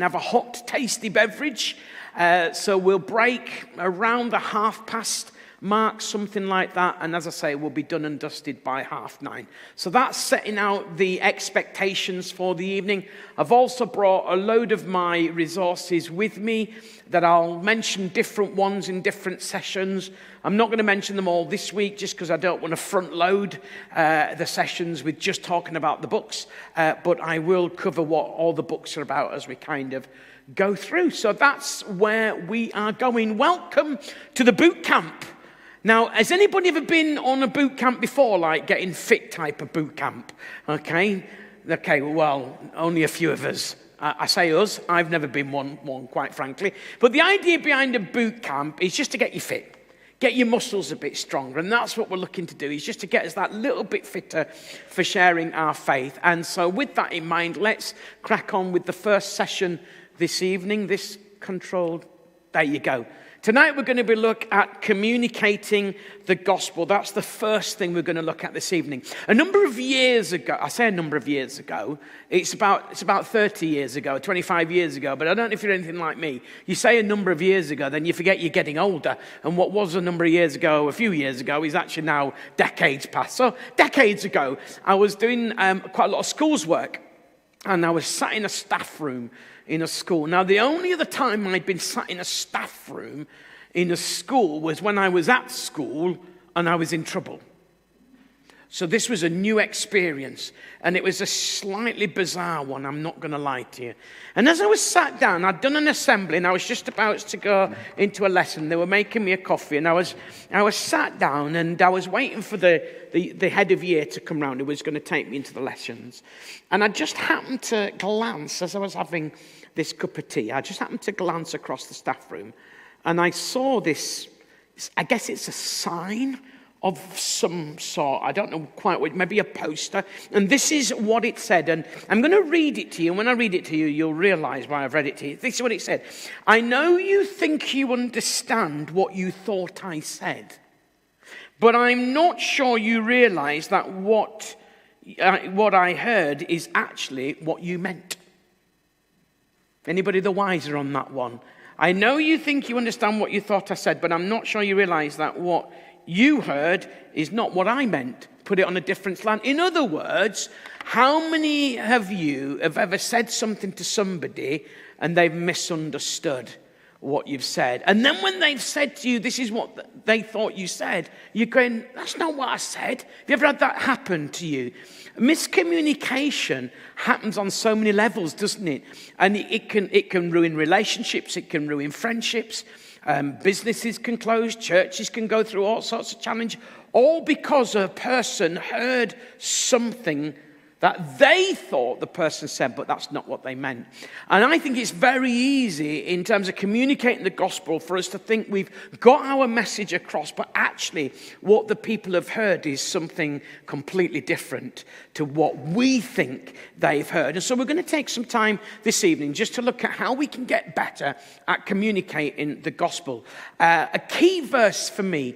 have a hot, tasty beverage. So we'll break around the 9:30 mark, something like that. And as I say, we'll be done and dusted by 9:30. So that's setting out the expectations for the evening. I've also brought a load of my resources with me that I'll mention different ones in different sessions. I'm not going to mention them all this week just because I don't want to front load the sessions with just talking about the books. But I will cover what all the books are about as we kind of go through. So that's where we are going. Welcome to the boot camp. Now, has anybody ever been on a boot camp before, like getting fit type of boot camp? Okay, well, only a few of us. I say us, I've never been one, quite frankly. But the idea behind a boot camp is just to get you fit, get your muscles a bit stronger. And that's what we're looking to do, is just to get us that little bit fitter for sharing our faith. And so with that in mind, let's crack on with the first session this evening. There you go. Tonight we're going to be looking at communicating the gospel. That's the first thing we're going to look at this evening. A number of years ago, I say a number of years ago, it's about 30 years ago, 25 years ago, but I don't know if you're anything like me. You say a number of years ago, then you forget you're getting older. And what was a number of years ago, a few years ago, is actually now decades past. So decades ago, I was doing quite a lot of schools work, and I was sat in a staff room in a school. Now, the only other time I'd been sat in a staff room in a school was when I was at school and I was in trouble. So this was a new experience, and it was a slightly bizarre one, I'm not going to lie to you. And as I was sat down, I'd done an assembly, and I was just about to go into a lesson. They were making me a coffee, and I was sat down, and I was waiting for the head of year to come round, who was going to take me into the lessons. And I just happened to glance, as I was having this cup of tea, I just happened to glance across the staff room, and I saw this, I guess it's a sign of some sort. I don't know quite what, maybe a poster. And this is what it said. And I'm going to read it to you. And when I read it to you, you'll realize why I've read it to you. This is what it said. I know you think you understand what you thought I said, but I'm not sure you realize that what I heard is actually what you meant. Anybody the wiser on that one? I know you think you understand what you thought I said, but I'm not sure you realize that what you heard is not what I meant. Put it on a different slant. In other words, how many of you have ever said something to somebody and they've misunderstood what you've said? And then when they've said to you, this is what they thought you said, you're going, that's not what I said. Have you ever had that happen to you? Miscommunication happens on so many levels, doesn't it? And it can ruin relationships, it can ruin friendships. Businesses can close, churches can go through all sorts of challenge, all because a person heard something that they thought the person said, but that's not what they meant. And I think it's very easy in terms of communicating the gospel for us to think we've got our message across, but actually what the people have heard is something completely different to what we think they've heard. And so we're going to take some time this evening just to look at how we can get better at communicating the gospel. A key verse for me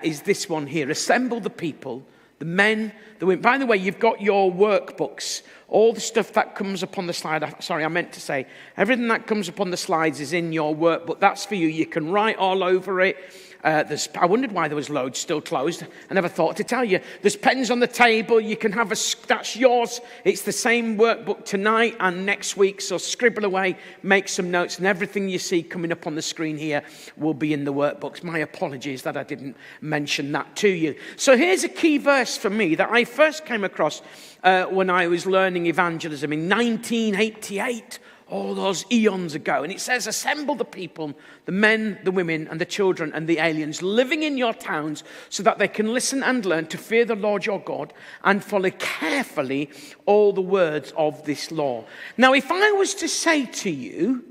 is this one here. Assemble the people, the men, the women. By the way, you've got your workbooks. All the stuff that comes up on the slide. I meant to say, everything that comes up on the slides is in your workbook. That's for you. You can write all over it. I wondered why there was loads still closed. I never thought to tell you. There's pens on the table. You can have that's yours. It's the same workbook tonight and next week. So scribble away, make some notes, and everything you see coming up on the screen here will be in the workbooks. My apologies that I didn't mention that to you. So here's a key verse for me that I first came across when I was learning evangelism in 1988. All those eons ago. And it says, assemble the people, the men, the women, and the children, and the aliens living in your towns so that they can listen and learn to fear the Lord your God and follow carefully all the words of this law. Now, if I was to say to you,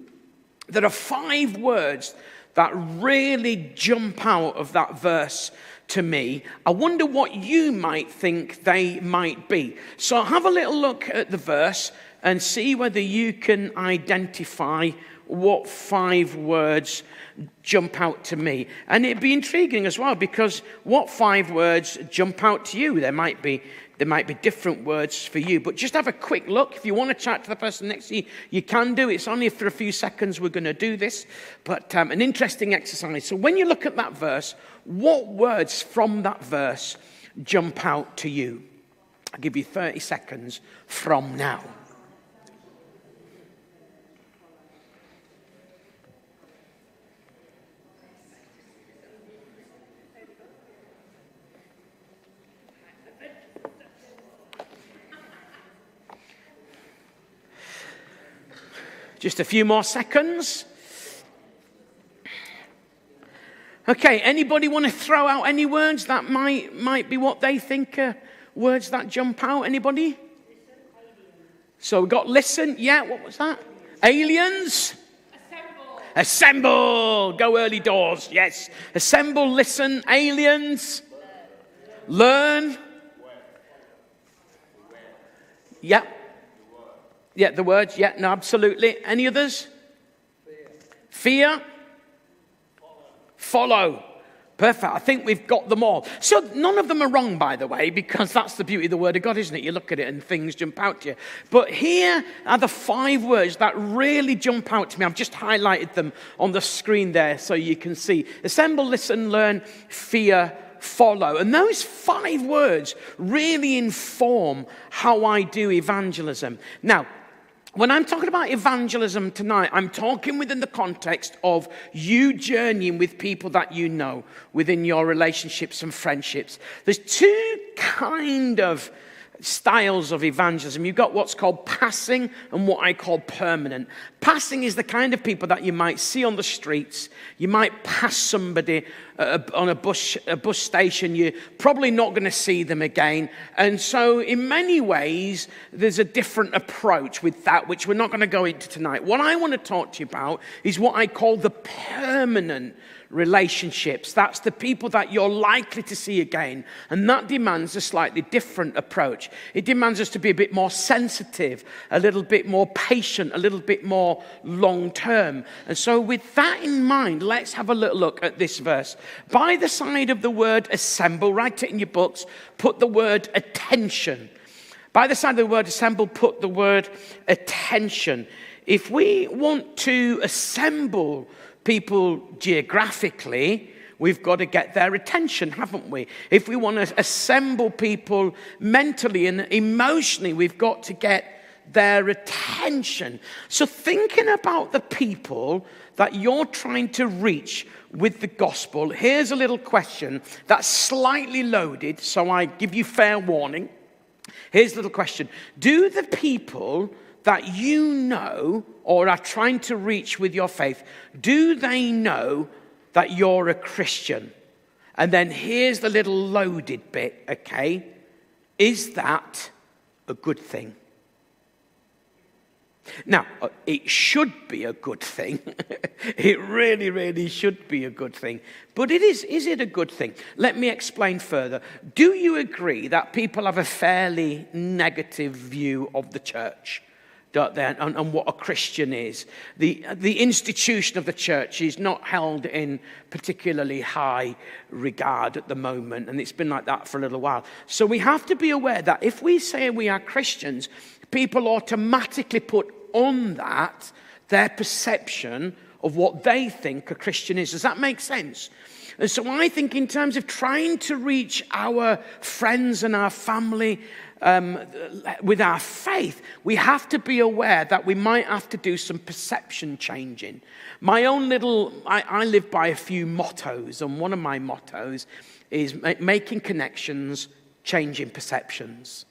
there are 5 words that really jump out of that verse to me, I wonder what you might think they might be. So have a little look at the verse. and see whether you can identify what 5 words jump out to me. And it'd be intriguing as well, because what 5 words jump out to you? There might be different words for you, but just have a quick look. If you want to chat to the person next to you, you can do. It's only for a few seconds we're going to do this, but an interesting exercise. So when you look at that verse, what words from that verse jump out to you? I'll give you 30 seconds from now. Just a few more seconds. Okay, anybody want to throw out any words that might be what they think are words that jump out? Anybody? So we got listen. Yeah, what was that? Aliens. Assemble. Go early doors. Yes. Assemble, listen, aliens. Learn. Yeah. Yeah, the words. Yeah, no, absolutely. Any others? Fear. Follow. Perfect. I think we've got them all. So none of them are wrong, by the way, because that's the beauty of the Word of God, isn't it? You look at it and things jump out to you. But here are the 5 words that really jump out to me. I've just highlighted them on the screen there so you can see. Assemble, listen, learn, fear, follow. And those 5 words really inform how I do evangelism. Now, when I'm talking about evangelism tonight, I'm talking within the context of you journeying with people that you know within your relationships and friendships. There's 2 kind of styles of evangelism. You've got what's called passing and what I call permanent. Passing is the kind of people that you might see on the streets. You might pass somebody on a bus station. You're probably not going to see them again. And so in many ways, there's a different approach with that, which we're not going to go into tonight. What I want to talk to you about is what I call the permanent relationships. That's the people that you're likely to see again. And that demands a slightly different approach. It demands us to be a bit more sensitive, a little bit more patient, a little bit more long-term. And so with that in mind, let's have a little look at this verse. By the side of the word assemble, write it in your books, put the word attention. By the side of the word assemble, put the word attention. If we want to assemble people geographically, we've got to get their attention, haven't we? If we want to assemble people mentally and emotionally, we've got to get their attention. So thinking about the people that you're trying to reach with the gospel, here's a little question that's slightly loaded, so I give you fair warning. Here's a little question. Do the people that you know or are trying to reach with your faith, do they know that you're a Christian? And then here's the little loaded bit, okay? Is that a good thing? Now, it should be a good thing. It really, really should be a good thing. But is it a good thing? Let me explain further. Do you agree that people have a fairly negative view of the church? And what a Christian is. The institution of the church is not held in particularly high regard at the moment, and it's been like that for a little while. So we have to be aware that if we say we are Christians, people automatically put on that their perception of what they think a Christian is. Does that make sense? And so I think in terms of trying to reach our friends and our family with our faith, we have to be aware that we might have to do some perception changing. I live by a few mottos, and one of my mottos is making connections, changing perceptions.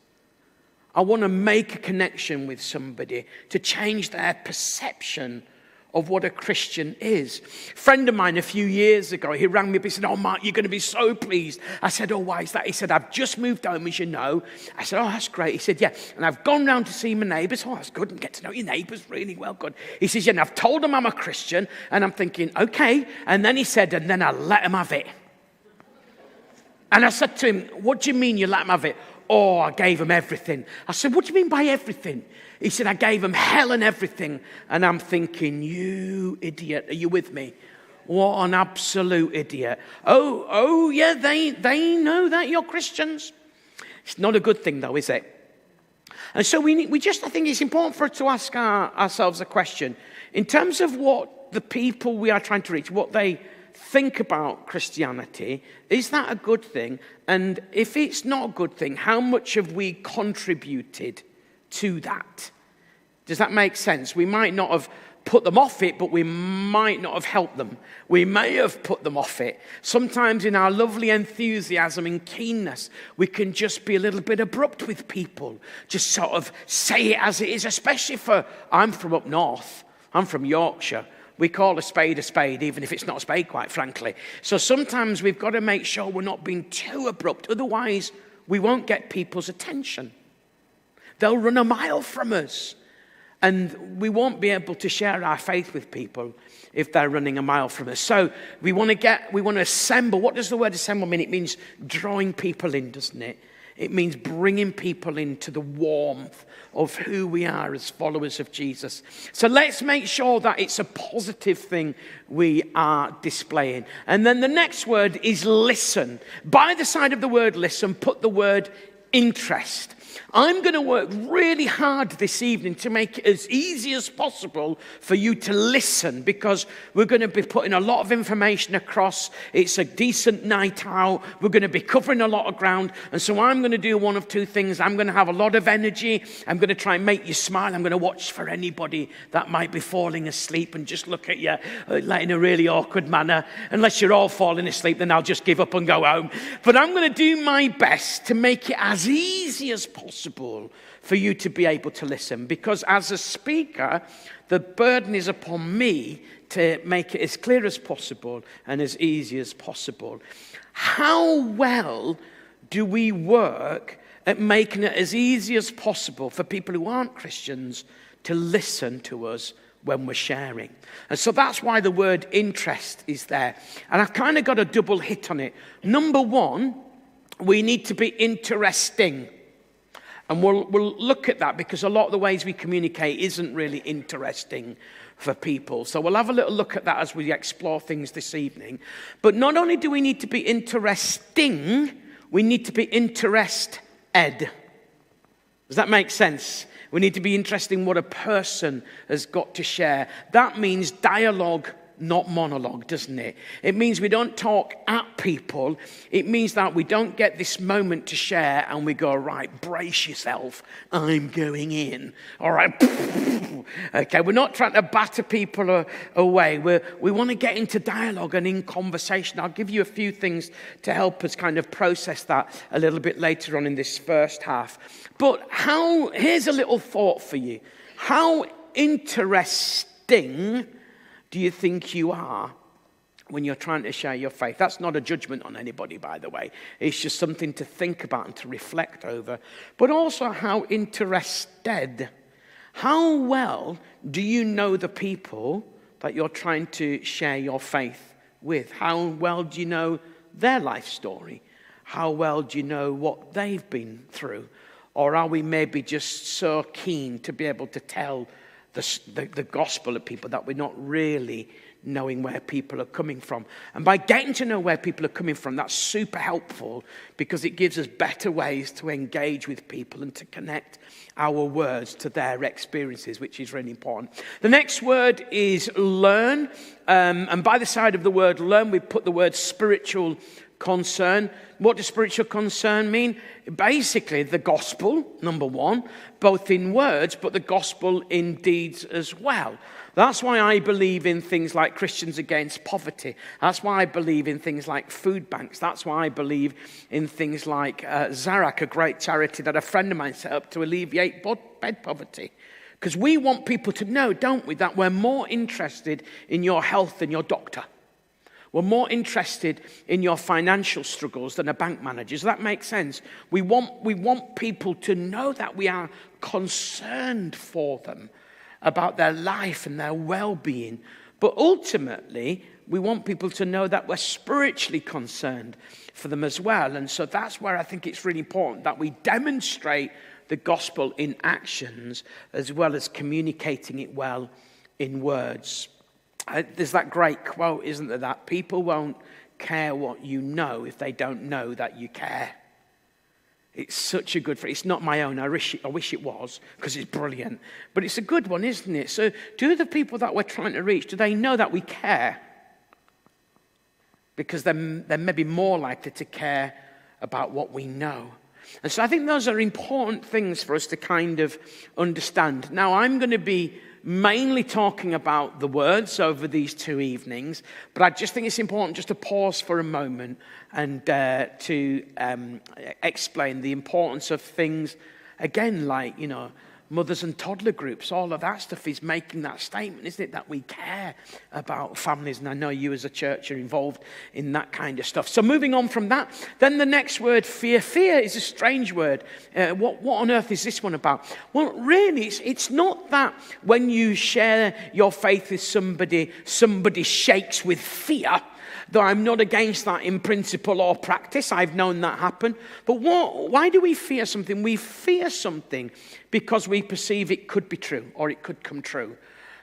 I want to make a connection with somebody to change their perception of what a Christian is. A friend of mine a few years ago, he rang me up, he said, "Oh, Mark, you're going to be so pleased." I said, "Oh, why is that?" He said, "I've just moved home, as you know." I said, "Oh, that's great." He said, "Yeah, and I've gone round to see my neighbours." "Oh, that's good, and get to know your neighbours really well, good." He says, "Yeah, and I've told them I'm a Christian," and I'm thinking, okay. And then he said, "And then I let them have it." And I said to him, "What do you mean you let them have it?" "Oh, I gave them everything." I said, "What do you mean by everything?" He said, I gave them hell and everything. And I'm thinking, you idiot, are you with me? What an absolute idiot. Oh yeah, they know that you're Christians. It's not a good thing though, is it? And so I think it's important for us to ask ourselves a question. In terms of what the people we are trying to reach, what they think about Christianity, is that a good thing? And if it's not a good thing, how much have we contributed to that? Does that make sense? We might not have put them off it, but we might not have helped them. We may have put them off it. Sometimes in our lovely enthusiasm and keenness, we can just be a little bit abrupt with people. Just sort of say it as it is, especially I'm from up north. I'm from Yorkshire. We call a spade, even if it's not a spade, quite frankly. So sometimes we've got to make sure we're not being too abrupt. Otherwise, we won't get people's attention. They'll run a mile from us. And we won't be able to share our faith with people if they're running a mile from us. So we want to assemble. What does the word assemble mean? It means drawing people in, doesn't it? It means bringing people into the warmth of who we are as followers of Jesus. So let's make sure that it's a positive thing we are displaying. And then the next word is listen. By the side of the word listen, put the word interest. I'm going to work really hard this evening to make it as easy as possible for you to listen, because we're going to be putting a lot of information across. It's a decent night out. We're going to be covering a lot of ground. And so I'm going to do one of two things. I'm going to have a lot of energy. I'm going to try and make you smile. I'm going to watch for anybody that might be falling asleep and just look at you in a really awkward manner. Unless you're all falling asleep, then I'll just give up and go home. But I'm going to do my best to make it as easy as possible for you to be able to listen, because as a speaker, the burden is upon me to make it as clear as possible and as easy as possible. How well do we work at making it as easy as possible for people who aren't Christians to listen to us when we're sharing? And so that's why the word interest is there. And I've kind of got a double hit on it. Number one, we need to be interesting. And we'll look at that, because a lot of the ways we communicate isn't really interesting for people. So we'll have a little look at that as we explore things this evening. But not only do we need to be interesting, we need to be interested. Does that make sense? We need to be interested in what a person has got to share. That means dialogue, not monologue, doesn't it? It means we don't talk at people. It means that we don't get this moment to share and we go, right, brace yourself, I'm going in. All right. Okay, we're not trying to batter people away. We want to get into dialogue and in conversation. I'll give you a few things to help us kind of process that a little bit later on in this first half. But here's a little thought for you. How interesting do you think you are when you're trying to share your faith? That's not a judgment on anybody, by the way. It's just something to think about and to reflect over. But also, how interested, how well do you know the people that you're trying to share your faith with? How well do you know their life story? How well do you know what they've been through? Or are we maybe just so keen to be able to tell the gospel of people that we're not really knowing where people are coming from? And by getting to know where people are coming from, that's super helpful, because it gives us better ways to engage with people and to connect our words to their experiences, which is really important. The next word is learn. And by the side of the word learn, we put the word spiritual concern. What does spiritual concern mean? Basically, the gospel, number one, both in words, but the gospel in deeds as well. That's why I believe in things like Christians Against Poverty. That's why I believe in things like food banks. That's why I believe in things like Zarak, a great charity that a friend of mine set up to alleviate bed poverty. Because we want people to know, don't we, that we're more interested in your health than your doctor. We're more interested in your financial struggles than a bank manager. Does that make sense? We want people to know that we are concerned for them about their life and their well-being. But ultimately, we want people to know that we're spiritually concerned for them as well. And so that's where I think it's really important that we demonstrate the gospel in actions as well as communicating it well in words. There's that great quote, isn't there, that people won't care what you know if they don't know that you care. It's such a good phrase. It's not my own. I wish it was, because it's brilliant. But it's a good one, isn't it? So do the people that we're trying to reach, do they know that we care? Because they're maybe more likely to care about what we know. And so I think those are important things for us to kind of understand. Now, I'm going to be mainly talking about the words over these 2 evenings, but I just think it's important just to pause for a moment and to explain the importance of things, again, like, mothers and toddler groups. All of that stuff is making that statement, isn't it, that we care about families. And I know you as a church are involved in that kind of stuff. So moving on from that, then the next word, fear. Fear is a strange word. What on earth is this one about? Well, really, it's not that when you share your faith with somebody shakes with fear. Though I'm not against that in principle or practice. I've known that happen. But why do we fear something? We fear something because we perceive it could be true or it could come true.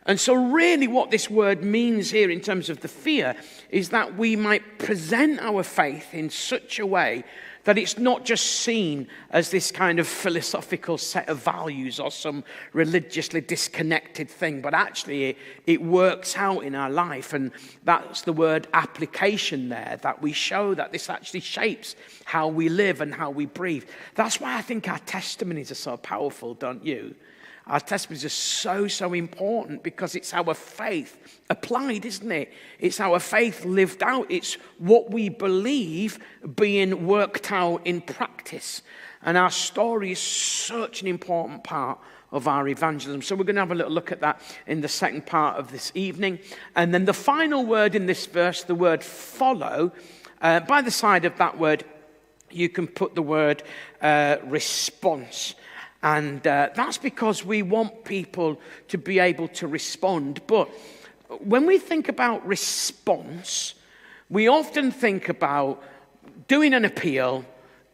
And so really what this word means here in terms of the fear is that we might present our faith in such a way that it's not just seen as this kind of philosophical set of values or some religiously disconnected thing, but actually it works out in our life. And that's the word application there, that we show that this actually shapes how we live and how we breathe. That's why I think our testimonies are so powerful, don't you? Our testimonies are so important because it's our faith applied, isn't it? It's our faith lived out. It's what we believe being worked out in practice. And our story is such an important part of our evangelism. So we're going to have a little look at that in the second part of this evening. And then the final word in this verse, the word follow, by the side of that word, you can put the word response. And that's because we want people to be able to respond. But when we think about response, we often think about doing an appeal,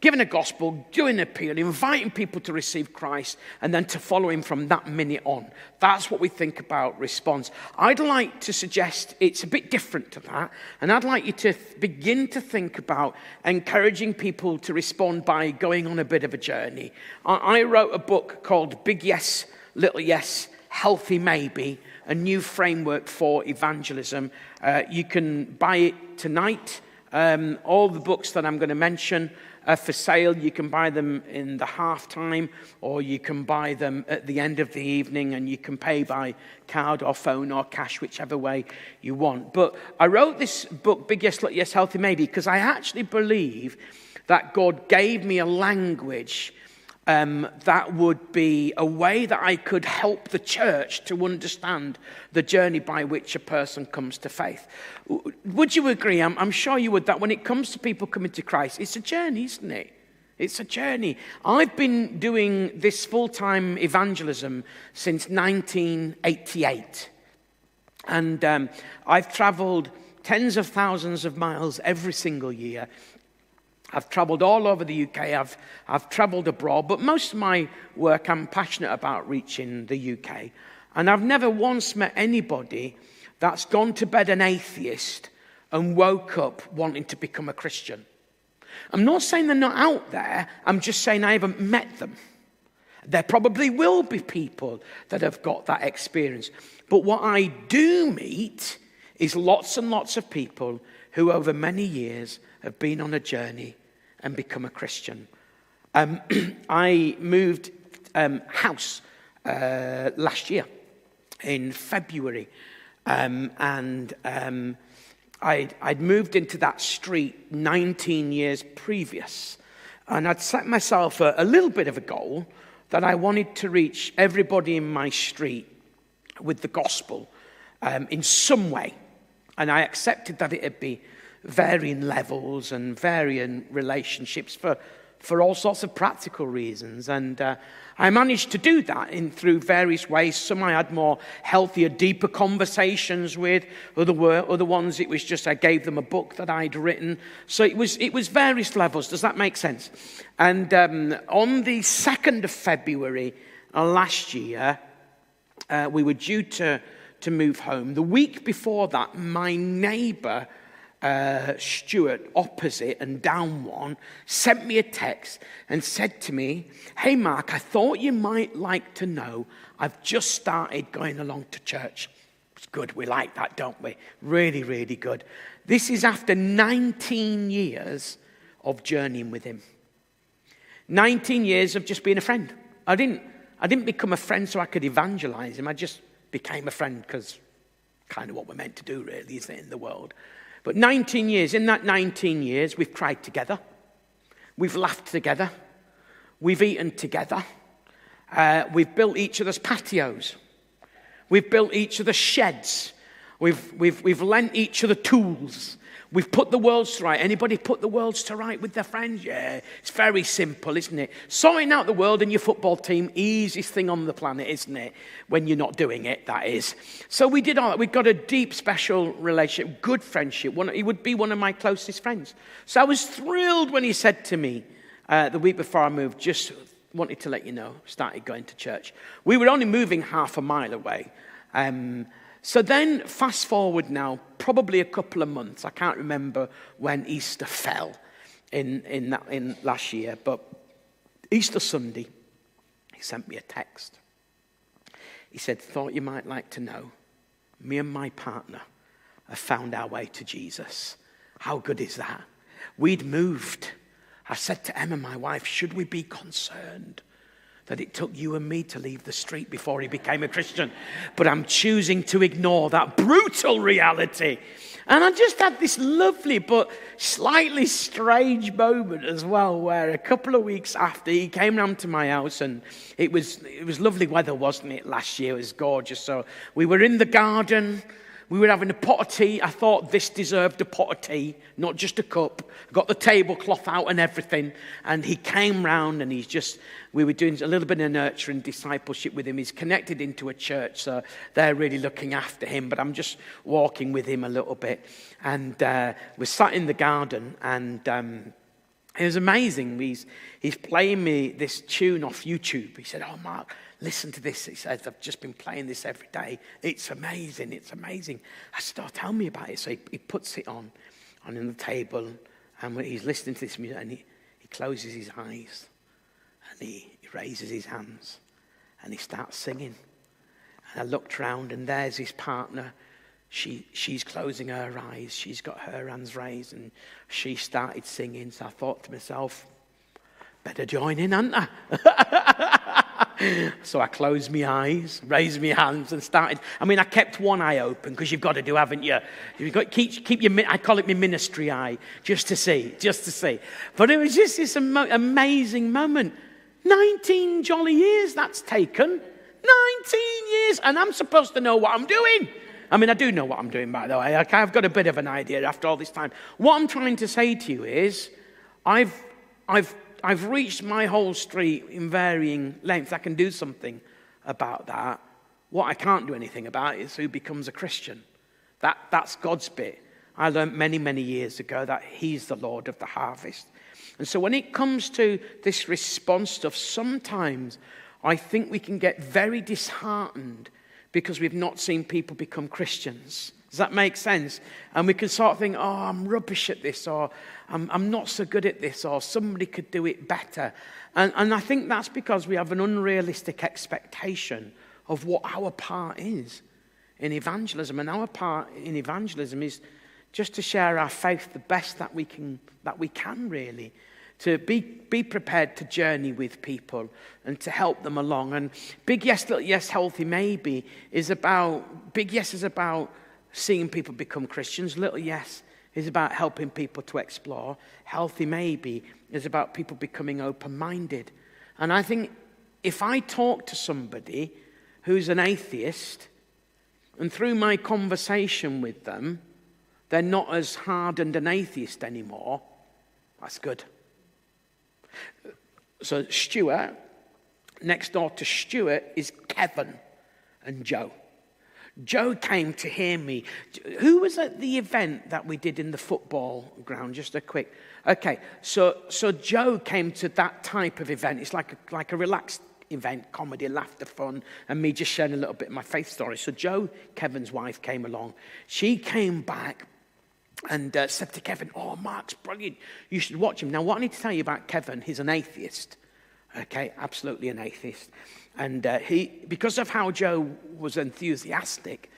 giving a gospel, doing an appeal, inviting people to receive Christ, and then to follow him from that minute on. That's what we think about response. I'd like to suggest it's a bit different to that, and I'd like you to begin to think about encouraging people to respond by going on a bit of a journey. I wrote a book called Big Yes, Little Yes, Healthy Maybe, a new framework for evangelism. You can buy it tonight. All the books that I'm going to mention are for sale. You can buy them in the halftime, or you can buy them at the end of the evening, and you can pay by card or phone or cash, whichever way you want. But I wrote this book, Big Yes, Little Yes, Healthy Maybe, because I actually believe that God gave me a language that would be a way that I could help the church to understand the journey by which a person comes to faith. Would you agree? I'm sure you would, that when it comes to people coming to Christ, it's a journey, isn't it? It's a journey. I've been doing this full-time evangelism since 1988. And I've traveled tens of thousands of miles every single year. I've traveled all over the UK, I've traveled abroad, but most of my work I'm passionate about reaching the UK. And I've never once met anybody that's gone to bed an atheist and woke up wanting to become a Christian. I'm not saying they're not out there, I'm just saying I haven't met them. There probably will be people that have got that experience. But what I do meet is lots and lots of people who over many years have been on a journey and become a Christian. I moved house last year in February, and I'd moved into that street 19 years previous, and I'd set myself a little bit of a goal that I wanted to reach everybody in my street with the gospel in some way, and I accepted that it'd be varying levels and varying relationships for for all sorts of practical reasons. And I managed to do that through various ways. Some I had more healthier, deeper conversations with. Other ones, it was just I gave them a book that I'd written. So it was various levels. Does that make sense? And on the 2nd of February last year, we were due to move home. The week before that, my neighbour, Stuart, opposite and down one, sent me a text and said to me, "Hey Mark, I thought you might like to know I've just started going along to church." It's good, we like that, don't we? Really, really good. This is after 19 years of journeying with him. 19 years of just being a friend. I didn't become a friend so I could evangelize him. I just became a friend because kind of what we're meant to do, really, isn't it, in the world? But 19 years, in that 19 years, we've cried together. We've laughed together. We've eaten together. We've built each other's patios. We've built each other's sheds. We've lent each other tools. We've put the worlds to right. Anybody put the worlds to right with their friends? Yeah, it's very simple, isn't it? Sorting out the world and your football team, easiest thing on the planet, isn't it? When you're not doing it, that is. So we did all that. We've got a deep, special relationship, good friendship. He would be one of my closest friends. So I was thrilled when he said to me the week before I moved, just wanted to let you know, started going to church. We were only moving half a mile away. So then, fast forward now, probably a couple of months. I can't remember when Easter fell in last year, but Easter Sunday, he sent me a text. He said, "Thought you might like to know, me and my partner have found our way to Jesus." How good is that? We'd moved. I said to Emma, my wife, should we be concerned that it took you and me to leave the street before he became a Christian? But I'm choosing to ignore that brutal reality. And I just had this lovely but slightly strange moment as well, where a couple of weeks after he came round to my house, and it was lovely weather, wasn't it? Last year it was gorgeous. So we were in the garden. We were having a pot of tea. I thought this deserved a pot of tea, not just a cup. I got the tablecloth out and everything. And he came round and we were doing a little bit of nurturing discipleship with him. He's connected into a church, so they're really looking after him. But I'm just walking with him a little bit. And we sat in the garden, and it was amazing. He's playing me this tune off YouTube. He said, "Oh, Mark, listen to this." He says, "I've just been playing this every day. It's amazing, it's amazing." I said, "Oh, tell me about it." So he puts it on the table, and he's listening to this music, and he closes his eyes, and he raises his hands, and he starts singing. And I looked round, and there's his partner. She's closing her eyes. She's got her hands raised, and she started singing. So I thought to myself, better join in, hadn't I? So I closed my eyes, raised my hands, and started. I kept one eye open, because you've got to do, haven't you? You've got to keep your. I call it my ministry eye, just to see. But it was just this amazing moment. 19 jolly years that's taken. 19 years, and I'm supposed to know what I'm doing. I do know what I'm doing, by the way. I've got a bit of an idea after all this time. What I'm trying to say to you is, I've reached my whole street in varying lengths. I can do something about that. What I can't do anything about is who becomes a Christian. That's God's bit. I learned many, many years ago that he's the Lord of the harvest. And so when it comes to this response stuff, sometimes I think we can get very disheartened because we've not seen people become Christians. Does that make sense? And we can sort of think, "Oh, I'm rubbish at this," or I'm not so good at this, or somebody could do it better. And I think that's because we have an unrealistic expectation of what our part is in evangelism. And our part in evangelism is just to share our faith the best that we can really. To be prepared to journey with people and to help them along. And Big Yes, Little Yes, Healthy Maybe is about, Big Yes is about seeing people become Christians. Little Yes is about helping people to explore. Healthy Maybe is about people becoming open-minded. And I think if I talk to somebody who's an atheist, and through my conversation with them, they're not as hardened an atheist anymore, that's good. So Stuart, next door to Stuart is Kevin and Joe. Joe came to hear me. Who was at the event that we did in the football ground? Just a quick. Okay, so Joe came to that type of event. It's like a relaxed event, comedy, laughter, fun, and me just sharing a little bit of my faith story. So Joe, Kevin's wife, came along. She came back and said to Kevin, "Oh, Mark's brilliant. You should watch him." Now, what I need to tell you about Kevin, he's an atheist. Okay, absolutely an atheist. And because of how Joe was enthusiastic,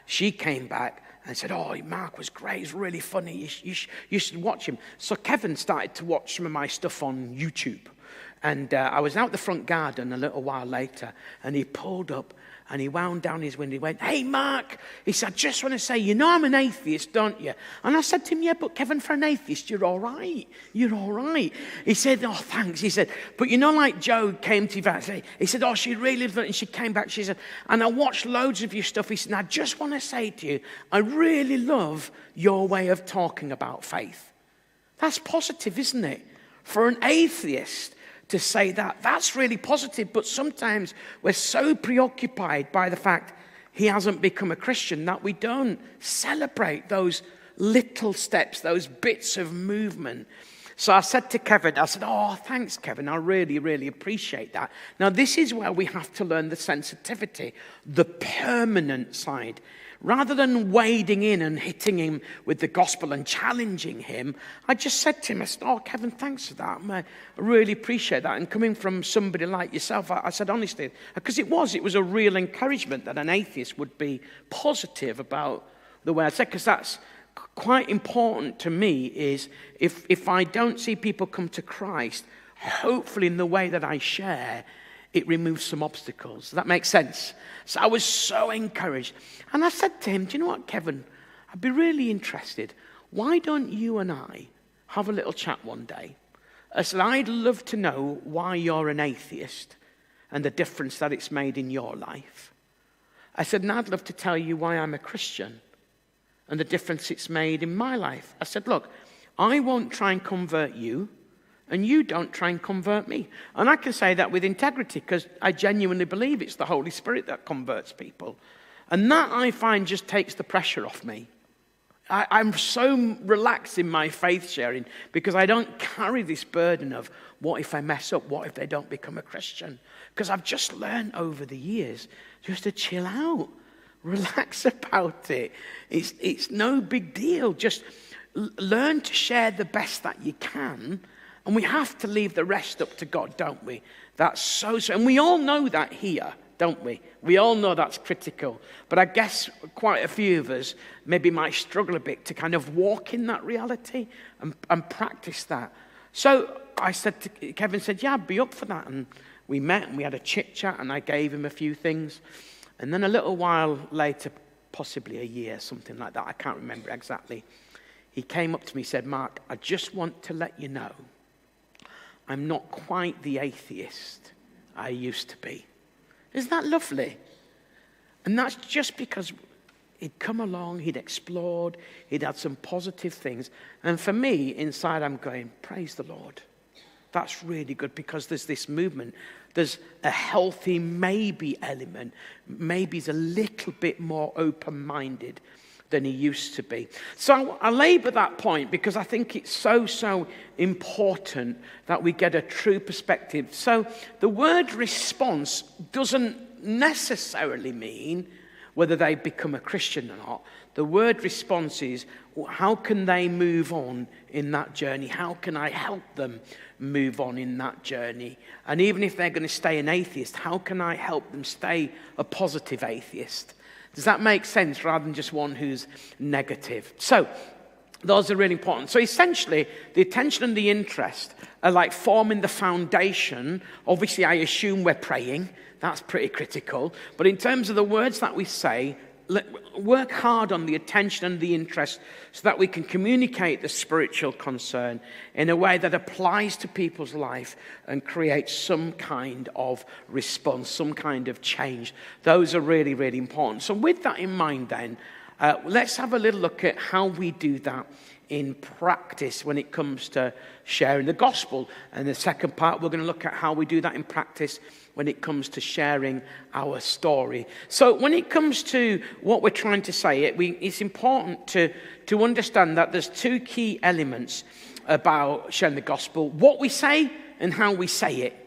she came back and said, "Oh, Mark was great. He's really funny. You should watch him." So Kevin started to watch some of my stuff on YouTube. And I was out the front garden a little while later, and he pulled up and he wound down his window. He went, "Hey, Mark," he said, "I just want to say, you know I'm an atheist, don't you?" And I said to him, "Yeah, but Kevin, for an atheist, you're all right. You're all right." He said, "Oh, thanks." He said, "But you know, like Joe came to you, he said, oh, she really loved it." And she came back, she said, "And I watched loads of your stuff." He said, "And I just want to say to you, I really love your way of talking about faith." That's positive, isn't it? For an atheist to say that, that's really positive. But sometimes we're so preoccupied by the fact he hasn't become a Christian that we don't celebrate those little steps, those bits of movement. So I said to Kevin, I said, "Oh, thanks, Kevin. I really, really appreciate that." Now, this is where we have to learn the sensitivity, the permanent side. Rather than wading in and hitting him with the gospel and challenging him, I just said to him, I said, "Oh, Kevin, thanks for that. I really appreciate that." And coming from somebody like yourself, I said honestly, because it was a real encouragement that an atheist would be positive about the way I said, because that's quite important to me is if I don't see people come to Christ, hopefully in the way that I share, it removes some obstacles. Does that make sense? So I was so encouraged. And I said to him, "Do you know what, Kevin? I'd be really interested. Why don't you and I have a little chat one day?" I said, "I'd love to know why you're an atheist and the difference that it's made in your life." I said, "And I'd love to tell you why I'm a Christian and the difference it's made in my life." I said, "Look, I won't try and convert you, and you don't try and convert me." And I can say that with integrity because I genuinely believe it's the Holy Spirit that converts people. And that, I find, just takes the pressure off me. I'm so relaxed in my faith sharing because I don't carry this burden of, what if I mess up? What if they don't become a Christian? Because I've just learned over the years just to chill out, relax about it. It's no big deal. Just learn to share the best that you can. And we have to leave the rest up to God, don't we? That's so. And we all know that here, don't we? We all know that's critical. But I guess quite a few of us maybe might struggle a bit to kind of walk in that reality and practice that. So I said to Kevin, said, "Yeah, I'd be up for that." And we met and we had a chit chat and I gave him a few things. And then a little while later, possibly a year, something like that, I can't remember exactly, he came up to me and said, "Mark, I just want to let you know I'm not quite the atheist I used to be." Isn't that lovely? And that's just because he'd come along, he'd explored, he'd had some positive things. And for me, inside I'm going, praise the Lord. That's really good because there's this movement. There's a healthy maybe element. Maybe he's a little bit more open-minded than he used to be. So I labor that point because I think it's so important that we get a true perspective. So the word response doesn't necessarily mean whether they become a Christian or not. The word response is, how can they move on in that journey? How can I help them move on in that journey? And even if they're going to stay an atheist, how can I help them stay a positive atheist? Does that make sense, rather than just one who's negative? So those are really important. So essentially, the attention and the interest are like forming the foundation. Obviously, I assume we're praying. That's pretty critical. But in terms of the words that we say, work hard on the attention and the interest so that we can communicate the spiritual concern in a way that applies to people's life and creates some kind of response, some kind of change. Those are really, really important. So with that in mind then, Let's have a little look at how we do that in practice when it comes to sharing the gospel. And the second part, we're going to look at how we do that in practice when it comes to sharing our story. So when it comes to what we're trying to say, it's important to understand that there's two key elements about sharing the gospel: what we say and how we say it.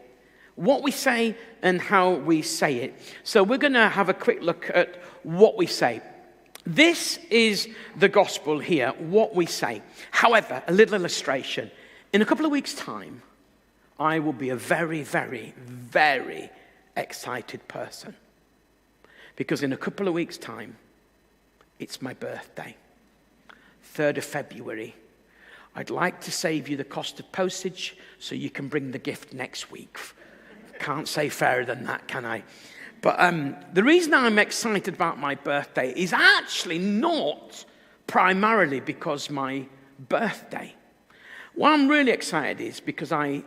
What we say and how we say it. So we're going to have a quick look at what we say. This is the gospel here, what we say. However, a little illustration. In a couple of weeks' time, I will be a very, very, very excited person. Because in a couple of weeks' time, it's my birthday, 3rd of February. I'd like to save you the cost of postage so you can bring the gift next week. Can't say fairer than that, can I? But the reason I'm excited about my birthday is actually not primarily because my birthday. What I'm really excited is because I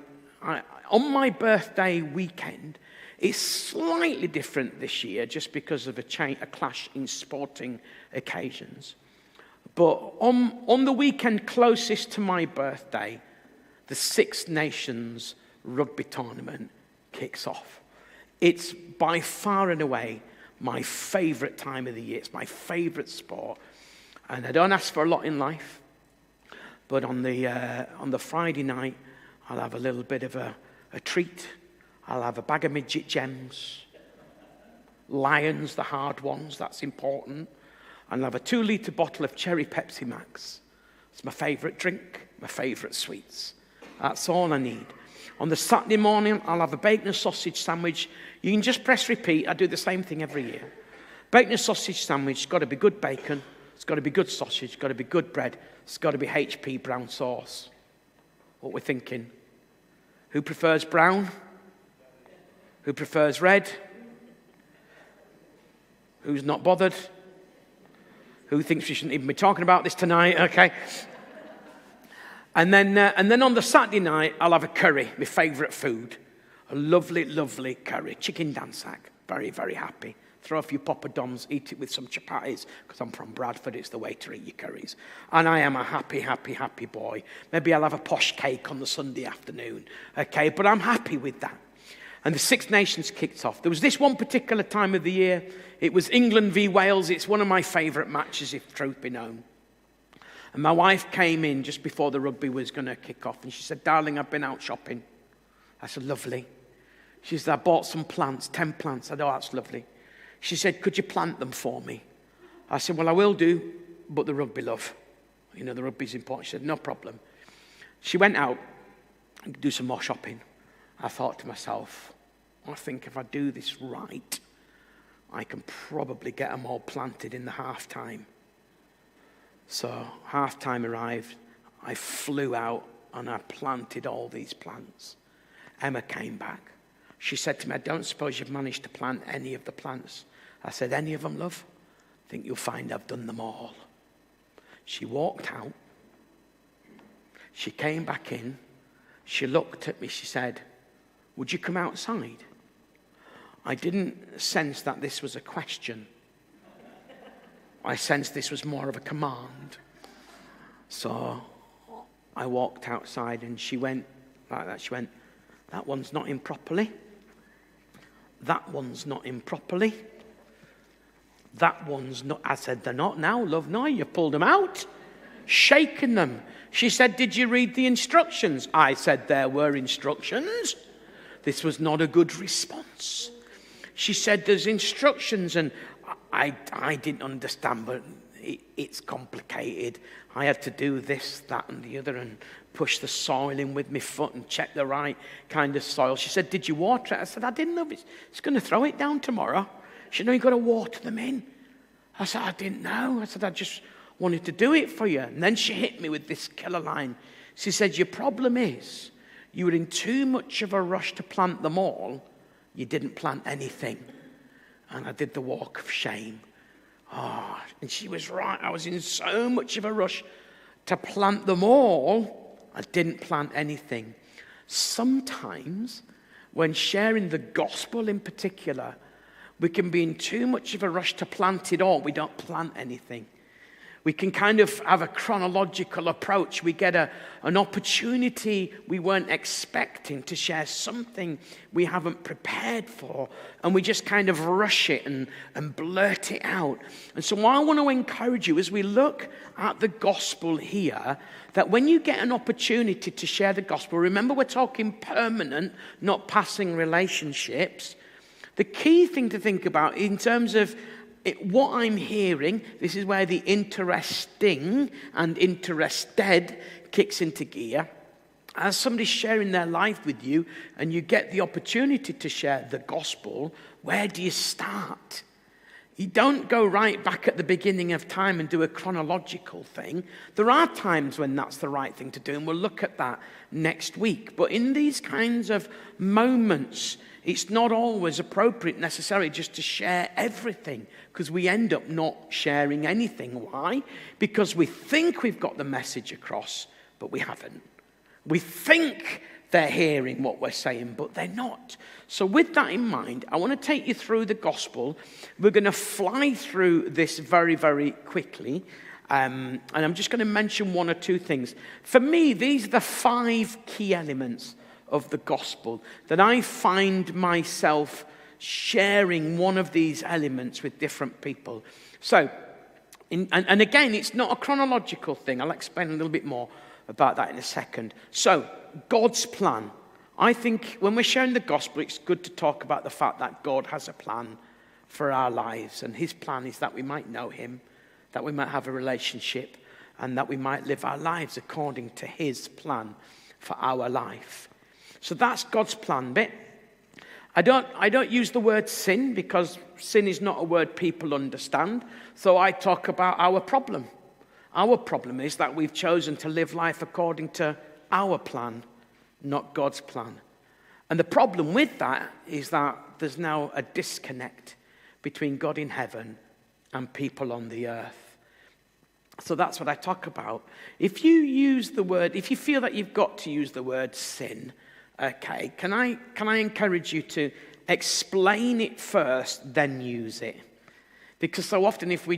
on my birthday weekend, it's slightly different this year just because of a clash in sporting occasions. But on the weekend closest to my birthday, the Six Nations rugby tournament kicks off. It's by far and away my favourite time of the year. It's my favourite sport. And I don't ask for a lot in life. But on the Friday night, I'll have a little bit of a treat. I'll have a bag of midget gems. Lions, the hard ones, that's important. And I'll have a 2-litre bottle of cherry Pepsi Max. It's my favourite drink, my favourite sweets. That's all I need. On the Saturday morning, I'll have a bacon and sausage sandwich. You can just press repeat. I do the same thing every year. Bacon and sausage sandwich. It's got to be good bacon. It's got to be good sausage. It's got to be good bread. It's got to be HP brown sauce. What we're thinking? Who prefers brown? Who prefers red? Who's not bothered? Who thinks we shouldn't even be talking about this tonight? Okay. And then on the Saturday night, I'll have a curry, my favourite food. A lovely, lovely curry. Chicken dansak. Very, very happy. Throw a few poppadoms, eat it with some chapatis, because I'm from Bradford, it's the way to eat your curries. And I am a happy, happy, happy boy. Maybe I'll have a posh cake on the Sunday afternoon. Okay, but I'm happy with that. And the Six Nations kicked off. There was this one particular time of the year. It was England v Wales. It's one of my favourite matches, if truth be known. And my wife came in just before the rugby was going to kick off. And she said, "Darling, I've been out shopping." I said, "Lovely." She said, "I bought some plants, 10 plants." I said, "Oh, that's lovely." She said, "Could you plant them for me?" I said, "Well, I will do, but the rugby, love. You know, the rugby's important." She said, "No problem." She went out and do some more shopping. I thought to myself, I think if I do this right, I can probably get them all planted in the half-time. So half-time arrived, I flew out and I planted all these plants. Emma came back. She said to me, "I don't suppose you've managed to plant any of the plants." I said, "Any of them, love? I think you'll find I've done them all." She walked out. She came back in. She looked at me. She said, "Would you come outside?" I didn't sense that this was a question. I sensed this was more of a command. So I walked outside and she went like that. She went, "That one's not in properly. That one's not in properly. That one's not." I said, "They're not now, love. No, you pulled them out. Shaking them." She said, "Did you read the instructions?" I said, "There were instructions." This was not a good response. She said, "There's instructions," and I didn't understand, but it's complicated. I had to do this, that, and the other, and push the soil in with my foot and check the right kind of soil. She said, "Did you water it?" I said, "I didn't know. It's going to throw it down tomorrow." She said, "No, you've got to water them in." I said, "I didn't know." I said, "I just wanted to do it for you." And then she hit me with this killer line. She said, "Your problem is you were in too much of a rush to plant them all. You didn't plant anything." And I did the walk of shame. And she was right. I was in so much of a rush to plant them all. I didn't plant anything. Sometimes, when sharing the gospel in particular, We can be in too much of a rush to plant it all. We don't plant anything. We can kind of have a chronological approach. We get an opportunity we weren't expecting to share something we haven't prepared for, and we just kind of rush it and blurt it out. And so I want to encourage you as we look at the gospel here, that when you get an opportunity to share the gospel, remember we're talking permanent, not passing relationships. The key thing to think about in terms of what I'm hearing, this is where the interesting and interested kicks into gear. As somebody's sharing their life with you and you get the opportunity to share the gospel, where do you start? You don't go right back at the beginning of time and do a chronological thing. There are times when that's the right thing to do, and we'll look at that next week. But in these kinds of moments, it's not always appropriate necessarily just to share everything, because we end up not sharing anything. Why? Because we think we've got the message across, but we haven't. We think they're hearing what we're saying, but they're not. So with that in mind, I want to take you through the gospel. We're going to fly through this very, very quickly. And I'm just going to mention one or two things. For me, these are the 5 key elements of the gospel that I find myself sharing one of these elements with different people. So, and again, it's not a chronological thing. I'll explain a little bit more about that in a second. So, God's plan. I think when we're sharing the gospel, it's good to talk about the fact that God has a plan for our lives. And his plan is that we might know him, that we might have a relationship, and that we might live our lives according to his plan for our life. So that's God's plan bit. I don't use the word sin, because sin is not a word people understand. So I talk about our problem. Our problem is that we've chosen to live life according to our plan, not God's plan. And the problem with that is that there's now a disconnect between God in heaven and people on the earth. So that's what I talk about. If you feel that you've got to use the word sin, okay, can I encourage you to explain it first, then use it? Because so often if we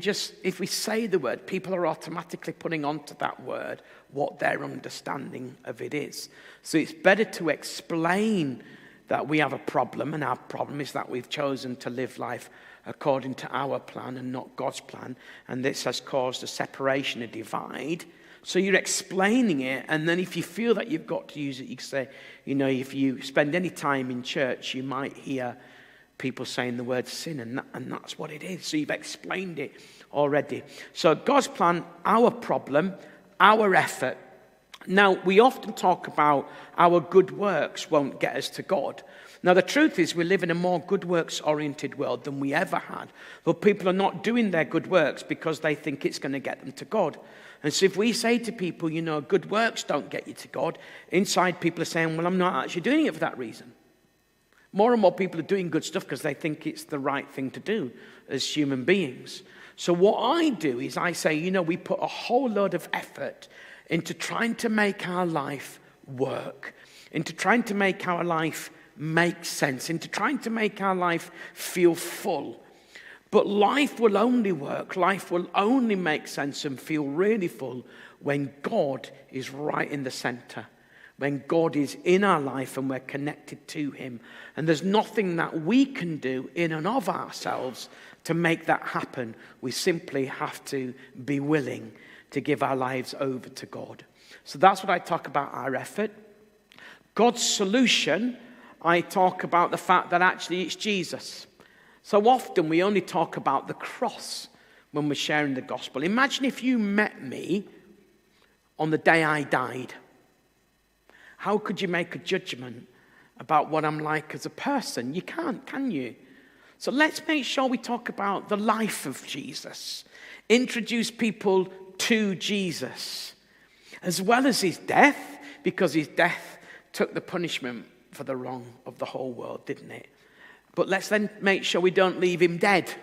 say the word, people are automatically putting onto that word what their understanding of it is. So it's better to explain that we have a problem, and our problem is that we've chosen to live life according to our plan and not God's plan, and this has caused a separation, a divide. So you're explaining it, and then if you feel that you've got to use it, you can say, if you spend any time in church, you might hear people saying the word sin, and that's what it is. So you've explained it already. So God's plan, our problem, our effort. Now, we often talk about our good works won't get us to God. Now, the truth is we live in a more good works-oriented world than we ever had. But people are not doing their good works because they think it's going to get them to God. And so if we say to people, good works don't get you to God, inside people are saying, well, I'm not actually doing it for that reason. More and more people are doing good stuff because they think it's the right thing to do as human beings. So what I do is I say, we put a whole load of effort into trying to make our life work, into trying to make our life make sense, into trying to make our life feel full. But life will only work, life will only make sense and feel really full when God is right in the center, when God is in our life and we're connected to him. And there's nothing that we can do in and of ourselves to make that happen. We simply have to be willing to give our lives over to God. So that's what I talk about, our effort. God's solution, I talk about the fact that actually it's Jesus. So often we only talk about the cross when we're sharing the gospel. Imagine if you met me on the day I died. How could you make a judgment about what I'm like as a person? You can't, can you? So let's make sure we talk about the life of Jesus. Introduce people to Jesus, as well as his death, because his death took the punishment for the wrong of the whole world, didn't it? But let's then make sure we don't leave him dead.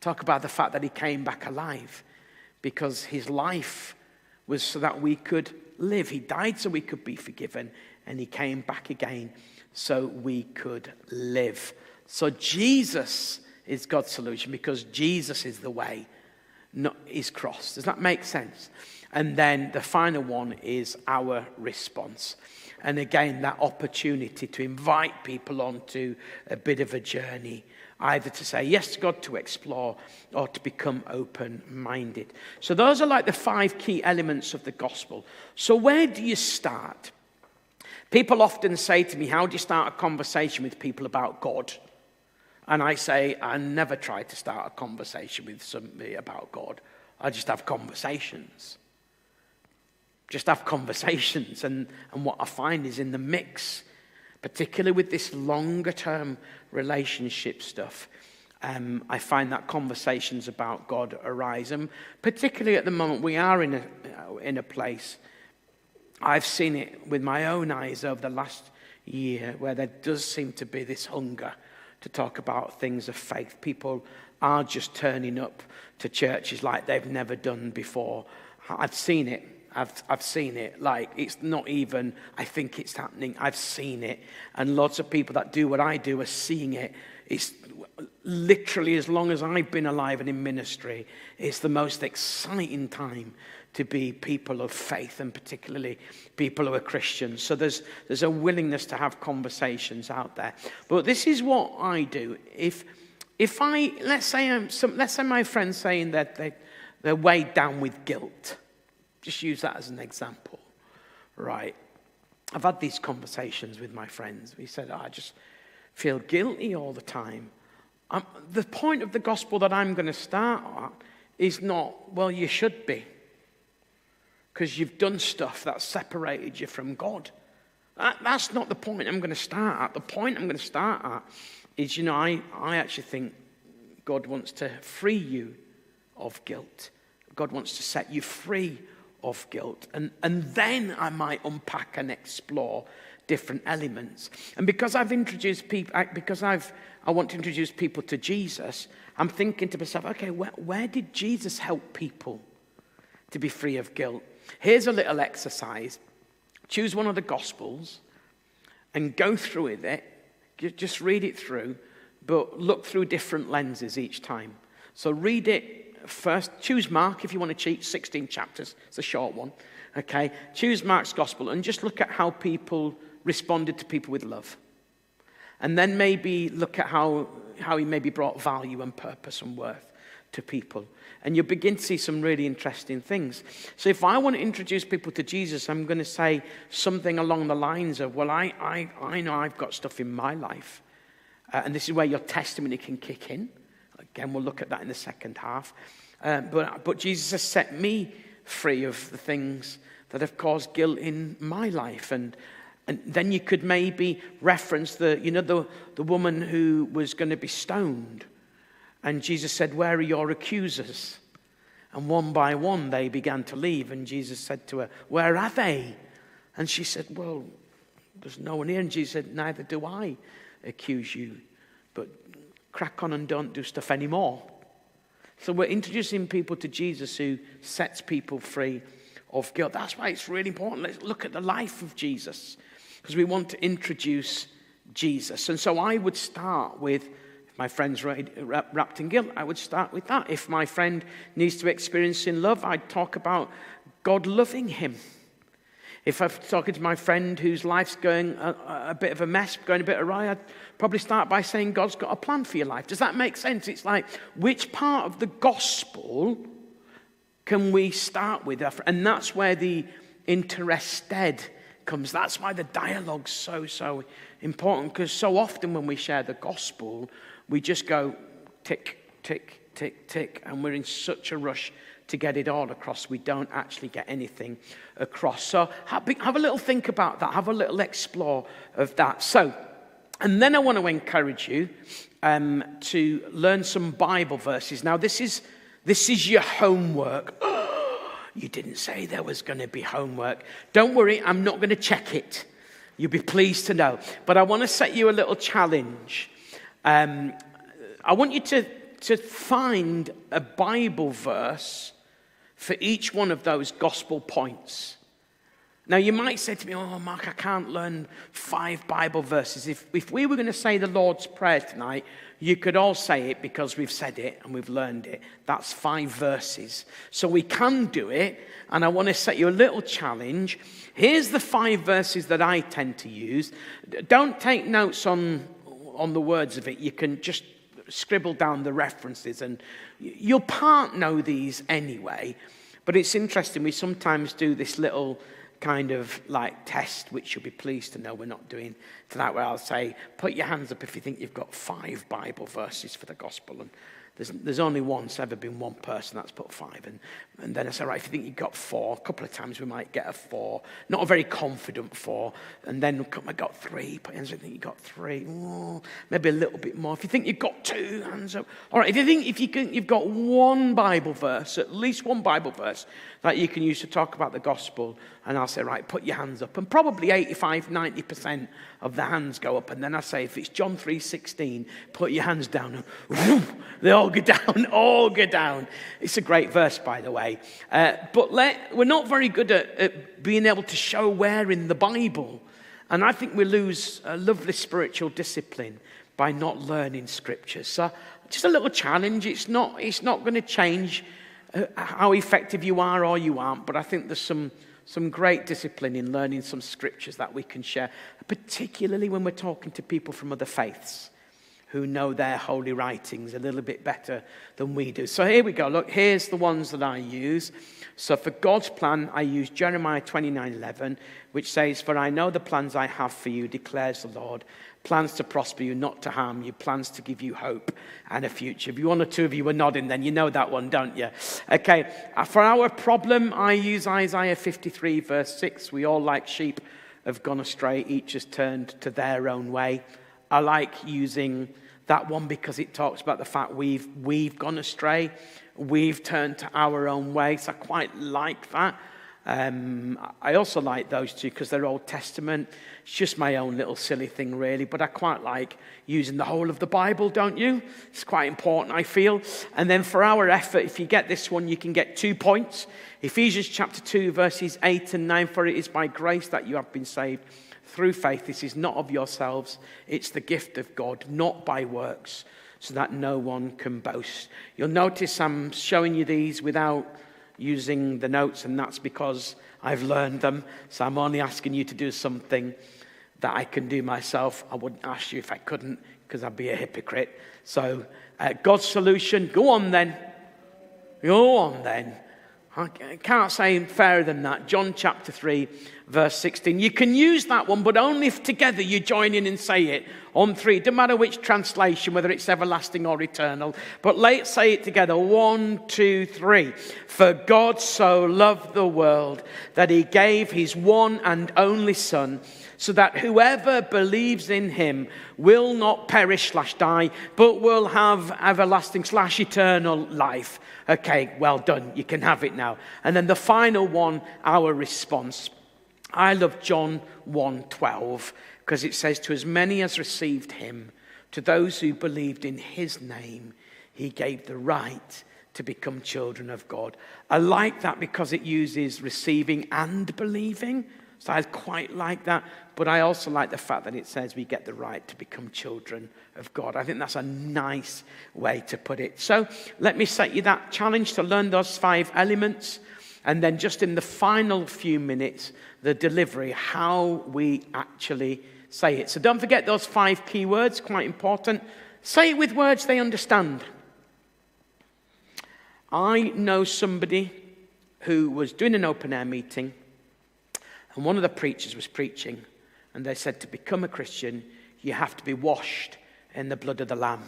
Talk about the fact that he came back alive, because his life was so that we could live. He died so we could be forgiven, and he came back again so we could live. So Jesus is God's solution because Jesus is the way, not his cross. Does that make sense? And then the final one is our response. And again, that opportunity to invite people onto a bit of a journey, either to say yes to God, to explore, or to become open-minded. So those are like the 5 key elements of the gospel. So where do you start? People often say to me, how do you start a conversation with people about God? And I say, I never try to start a conversation with somebody about God. I just have conversations. Just have conversations. And what I find is in the mix, particularly with this longer-term relationship stuff, I find that conversations about God arise. And particularly at the moment, we are in a place, I've seen it with my own eyes over the last year, where there does seem to be this hunger to talk about things of faith. People are just turning up to churches like they've never done before. I've seen it. I've seen it. Like, it's not even, I think it's happening. I've seen it. And lots of people that do what I do are seeing it. It's literally, as long as I've been alive and in ministry, it's the most exciting time to be people of faith, and particularly people who are Christians. So there's a willingness to have conversations out there. But this is what I do. If I, let's say my friend's saying that they're weighed down with guilt. Just use that as an example, right? I've had these conversations with my friends. We said, I just feel guilty all the time. The point of the gospel that I'm going to start at is not, well, you should be, because you've done stuff that separated you from God. That's not the point I'm going to start at. The point I'm going to start at is, I actually think God wants to free you of guilt. God wants to set you free of guilt. And then I might unpack and explore different elements. And because I've introduced people, I want to introduce people to Jesus, I'm thinking to myself, okay, where did Jesus help people to be free of guilt? Here's a little exercise. Choose one of the Gospels and go through with it. Just read it through, but look through different lenses each time. So read it first. Choose Mark if you want to cheat, 16 chapters. It's a short one. Okay, choose Mark's Gospel and just look at how people responded to people with love. And then maybe look at how he maybe brought value and purpose and worth to people. And you'll begin to see some really interesting things. So if I want to introduce people to Jesus, I'm going to say something along the lines of, well, I know I've got stuff in my life. And this is where your testimony can kick in. Again, we'll look at that in the second half. But Jesus has set me free of the things that have caused guilt in my life. And then you could maybe reference the woman who was going to be stoned. And Jesus said, where are your accusers? And one by one they began to leave. And Jesus said to her, where are they? And she said, well, there's no one here. And Jesus said, neither do I accuse you. But crack on and don't do stuff anymore. So we're introducing people to Jesus who sets people free of guilt. That's why it's really important. Let's look at the life of Jesus, because we want to introduce Jesus. And so I would start with, if my friend's wrapped in guilt, I would start with that. If my friend needs to experience in love, I'd talk about God loving him. If I'm talking to my friend whose life's going a bit of a mess, going a bit awry, I'd probably start by saying God's got a plan for your life. Does that make sense? It's like, which part of the gospel can we start with? And that's where the interested comes. That's why the dialogue's so important, because so often when we share the gospel, we just go tick, tick, tick, tick, and we're in such a rush to get it all across, we don't actually get anything across. So have a little think about that. Have a little explore of that. So, and then I want to encourage you to learn some Bible verses. Now, this is your homework. You didn't say there was going to be homework. Don't worry, I'm not going to check it. You'll be pleased to know. But I want to set you a little challenge. I want you to find a Bible verse for each one of those gospel points. Now, you might say to me, oh, Mark, I can't learn 5 Bible verses. If we were going to say the Lord's Prayer tonight, you could all say it because we've said it and we've learned it. That's 5 verses. So we can do it, and I want to set you a little challenge. Here's the 5 verses that I tend to use. Don't take notes on the words of it. You can just scribble down the references, and you'll part know these anyway. But it's interesting, we sometimes do this little kind of like test, which you'll be pleased to know we're not doing tonight, where I'll say, put your hands up if you think you've got 5 Bible verses for the gospel. And there's only once ever been one person that's put 5. And then I say, right, if you think you've got 4, a couple of times we might get a 4. Not a very confident 4. And then I got 3. Put your hands up if you think you've got 3. Oh, maybe a little bit more. If you think you've got 2, hands up. All right, if you think you've got 1 Bible verse, at least 1 Bible verse, that you can use to talk about the gospel, and I'll say, right, put your hands up. And probably 85, 90% of the hands go up. And then I say, if it's John 3:16, put your hands down. And whoosh, they all go down, It's a great verse, by the way. But we're not very good at being able to show where in the Bible. And I think we lose a lovely spiritual discipline by not learning scriptures. So just a little challenge. It's not going to change how effective you are or you aren't, but I think there's some great discipline in learning some scriptures that we can share, particularly when we're talking to people from other faiths who know their holy writings a little bit better than we do. So here we go. Look, here's the ones that I use. So for God's plan, I use Jeremiah 29:11, which says, "For I know the plans I have for you, declares the Lord, plans to prosper you, not to harm you, plans to give you hope and a future." If 1 or 2 of you were nodding, then you know that one, don't you? Okay, for our problem, I use Isaiah 53, verse 6. We all, like sheep, have gone astray. Each has turned to their own way. I like using that one because it talks about the fact we've gone astray. We've turned to our own way. So I quite like that. I also like those two because they're Old Testament. It's just my own little silly thing, really. But I quite like using the whole of the Bible, don't you? It's quite important, I feel. And then for our effort, if you get this one, you can get 2 points. Ephesians chapter 2, verses 8 and 9. "For it is by grace that you have been saved through faith. This is not of yourselves. It's the gift of God, not by works, so that no one can boast." You'll notice I'm showing you these without using the notes, and that's because I've learned them. So I'm only asking you to do something that I can do myself. I wouldn't ask you if I couldn't, because I'd be a hypocrite. So God's solution, go on then. Go on then. I can't say fairer than that. John chapter 3, verse 16. You can use that one, but only if together you join in and say it on 3. Doesn't matter which translation, whether it's everlasting or eternal. But let's say it together. 1, 2, 3. "For God so loved the world that he gave his one and only Son, so that whoever believes in him will not perish / die, but will have everlasting / eternal life." Okay, well done. You can have it now. And then the final one, our response. I love John 1:12 because it says, "To as many as received him, to those who believed in his name, he gave the right to become children of God." I like that because it uses receiving and believing. So I quite like that. But I also like the fact that it says we get the right to become children of God. I think that's a nice way to put it. So let me set you that challenge to learn those 5 elements. And then just in the final few minutes, the delivery, how we actually say it. So don't forget those 5 key words, quite important. Say it with words they understand. I know somebody who was doing an open air meeting, and one of the preachers was preaching, and they said to become a Christian, you have to be washed in the blood of the Lamb.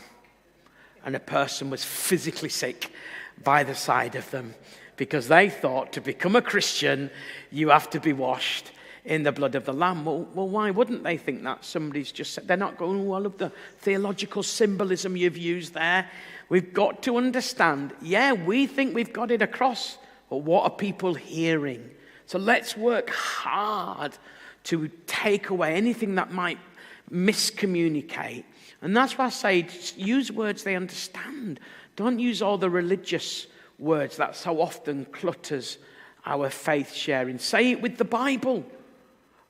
And a person was physically sick by the side of them because they thought to become a Christian, you have to be washed in the blood of the Lamb. Well, why wouldn't they think that? Somebody's just said, they're not going, "Oh, I love the theological symbolism you've used there." We've got to understand, yeah, we think we've got it across, but what are people hearing? So let's work hard to take away anything that might miscommunicate. And that's why I say use words they understand. Don't use all the religious words that so often clutters our faith sharing. Say it with the Bible.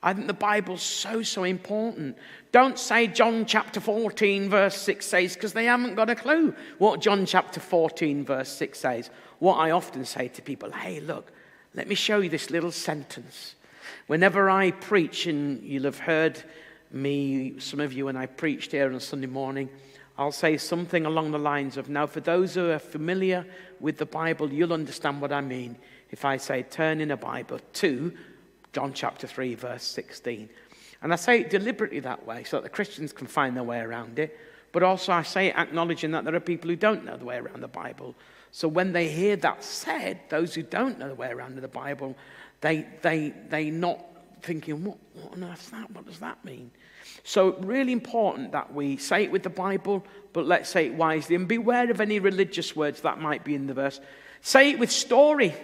I think the Bible's so important. Don't say John chapter 14 verse 6 says, because they haven't got a clue what John chapter 14 verse 6 says. What I often say to people, hey, look, let me show you this little sentence. Whenever I preach, and you'll have heard me, some of you, when I preached here on a Sunday morning, I'll say something along the lines of, now for those who are familiar with the Bible, you'll understand what I mean if I say turn in a Bible to John chapter 3 verse 16. And I say it deliberately that way so that the Christians can find their way around it, but also I say it acknowledging that there are people who don't know the way around the Bible. So when they hear that said, those who don't know the way around the Bible, they not thinking, what on earth is that? What does that mean? So really important that we say it with the Bible, but let's say it wisely. And beware of any religious words that might be in the verse. Say it with story.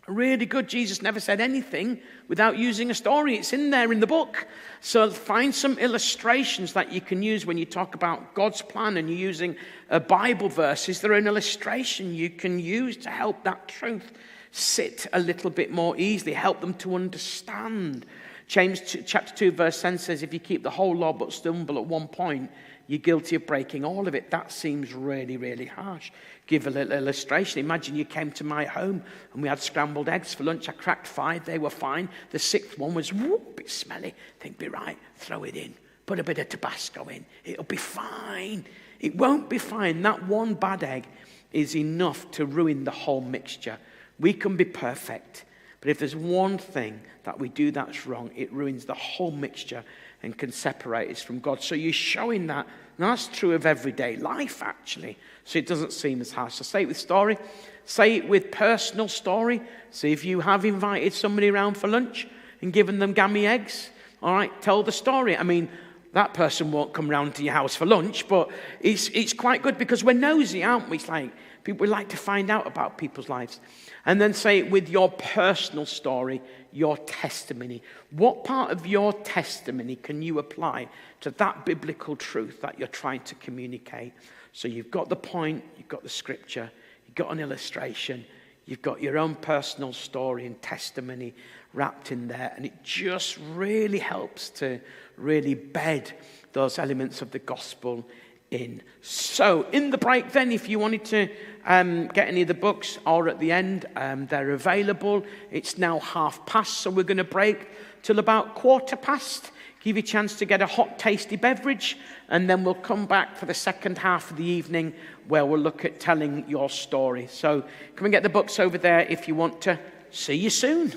Really good. Jesus never said anything without using a story. It's in there in the book. So find some illustrations that you can use when you talk about God's plan and you're using a Bible verse. Is there an illustration you can use to help that truth sit a little bit more easily, help them to understand? James chapter 2 verse 10 says, if you keep the whole law but stumble at one point, you're guilty of breaking all of it. That seems really harsh. Give a little illustration. Imagine you came to my home and we had scrambled eggs for lunch. I cracked 5. They were fine. The 6th one was a bit smelly. Think, be right. Throw it in. Put a bit of Tabasco in. It'll be fine. It won't be fine. That one bad egg is enough to ruin the whole mixture. We can be perfect. But if there's one thing that we do that's wrong, it ruins the whole mixture and can separate us from God. So you're showing that. And that's true of everyday life, actually. So it doesn't seem as harsh. So say it with story. Say it with personal story. So if you have invited somebody around for lunch and given them gammy eggs, all right, tell the story. I mean, that person won't come round to your house for lunch, but it's quite good because we're nosy, aren't we? It's like we like to find out about people's lives. And then say it with your personal story, your testimony. What part of your testimony can you apply to that biblical truth that you're trying to communicate? So you've got the point, you've got the scripture, you've got an illustration, you've got your own personal story and testimony wrapped in there. And it just really helps to really bed those elements of the gospel in. So in the break then, if you wanted to get any of the books, or at the end, they're available. It's now past, so we're going to break till about 15:15. Give you a chance to get a hot, tasty beverage, and then we'll come back for the second half of the evening where we'll look at telling your story. So come and get the books over there if you want to. See you soon.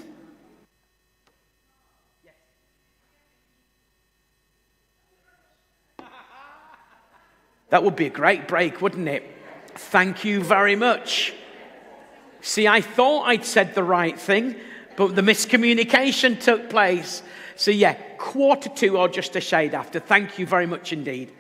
That would be a great break, wouldn't it? Thank you very much. See, I thought I'd said the right thing, but the miscommunication took place. So yeah, 1:45 or just a shade after. Thank you very much indeed.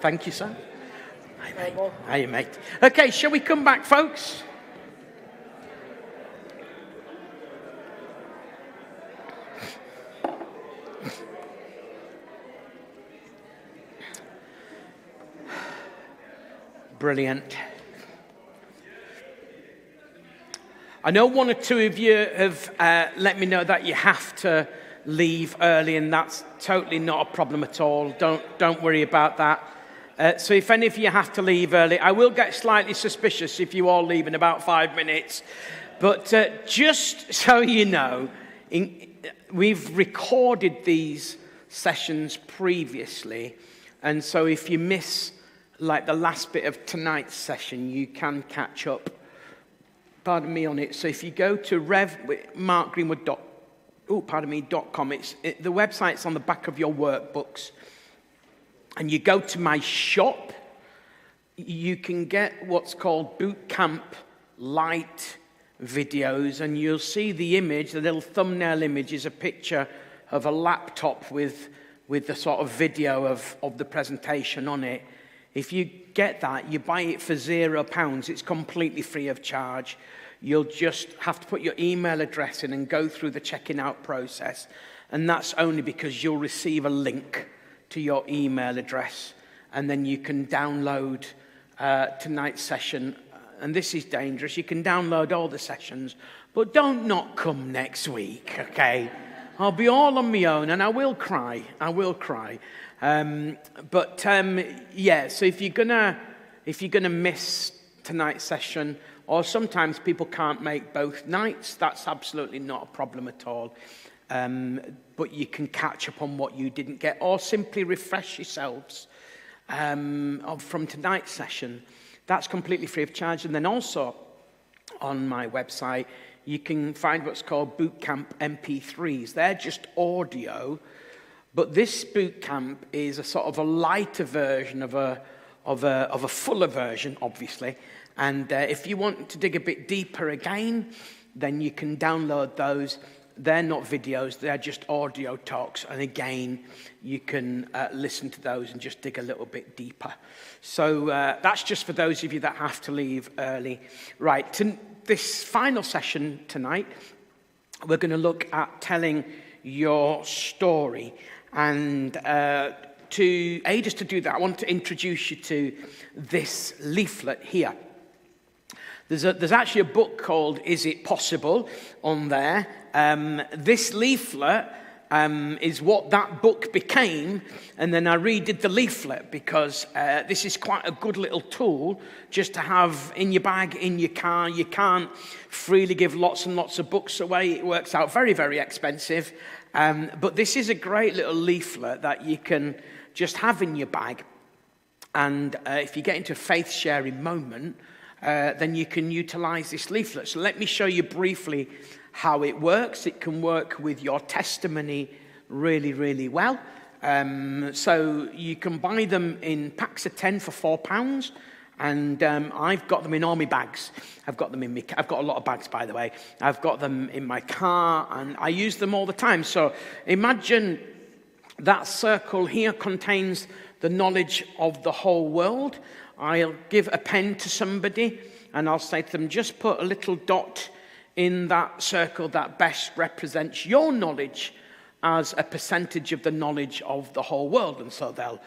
Thank you, sir. Hi, mate. Hi, mate. Okay, shall we come back, folks? Brilliant. I know one or two of you have let me know that you have to leave early, and that's totally not a problem at all. Don't worry about that. So if any of you have to leave early, I will get slightly suspicious if you all leave in about 5 minutes. But just so you know, we've recorded these sessions previously, and so if you miss like the last bit of tonight's session, you can catch up, pardon me, on it. So if you go to markgreenwood.com, the website's on the back of your workbooks, and you go to my shop, you can get what's called bootcamp light videos, and you'll see the image, the little thumbnail image is a picture of a laptop with the sort of video of the presentation on it. If you get that, you buy it for £0. It's completely free of charge. You'll just have to put your email address in and go through the checking out process. And that's only because you'll receive a link to your email address. And then you can download tonight's session. And this is dangerous. You can download all the sessions, but don't not come next week, okay? I'll be all on my own, and I will cry. Yeah, so if you're gonna miss tonight's session, or sometimes people can't make both nights, that's absolutely not a problem at all. But you can catch up on what you didn't get, or simply refresh yourselves from tonight's session. That's completely free of charge. And then also on my website, you can find what's called bootcamp MP3s. They're just audio. But this bootcamp is a sort of a lighter version of a fuller version, obviously. And if you want to dig a bit deeper again, then you can download those. They're not videos, they're just audio talks. And again, you can listen to those and just dig a little bit deeper. So that's just for those of you that have to leave early. Right, this final session tonight, we're going to look at telling your story. And to aid us to do that, I want to introduce you to this leaflet here. There's actually a book called Is It Possible on there. This leaflet is what that book became, and then I redid the leaflet because this is quite a good little tool just to have in your bag, in your car. You can't freely give lots and lots of books away. It works out very, very expensive. But this is a great little leaflet that you can just have in your bag. And if you get into a faith-sharing moment, then you can utilize this leaflet. So let me show you briefly how it works. It can work with your testimony really, really well. So you can buy them in packs of 10 for £4. And I've got them in all my bags. I've got a lot of bags, by the way. I've got them in my car, and I use them all the time. So imagine that circle here contains the knowledge of the whole world. I'll give a pen to somebody, and I'll say to them, just put a little dot in that circle that best represents your knowledge as a percentage of the knowledge of the whole world. And so they'll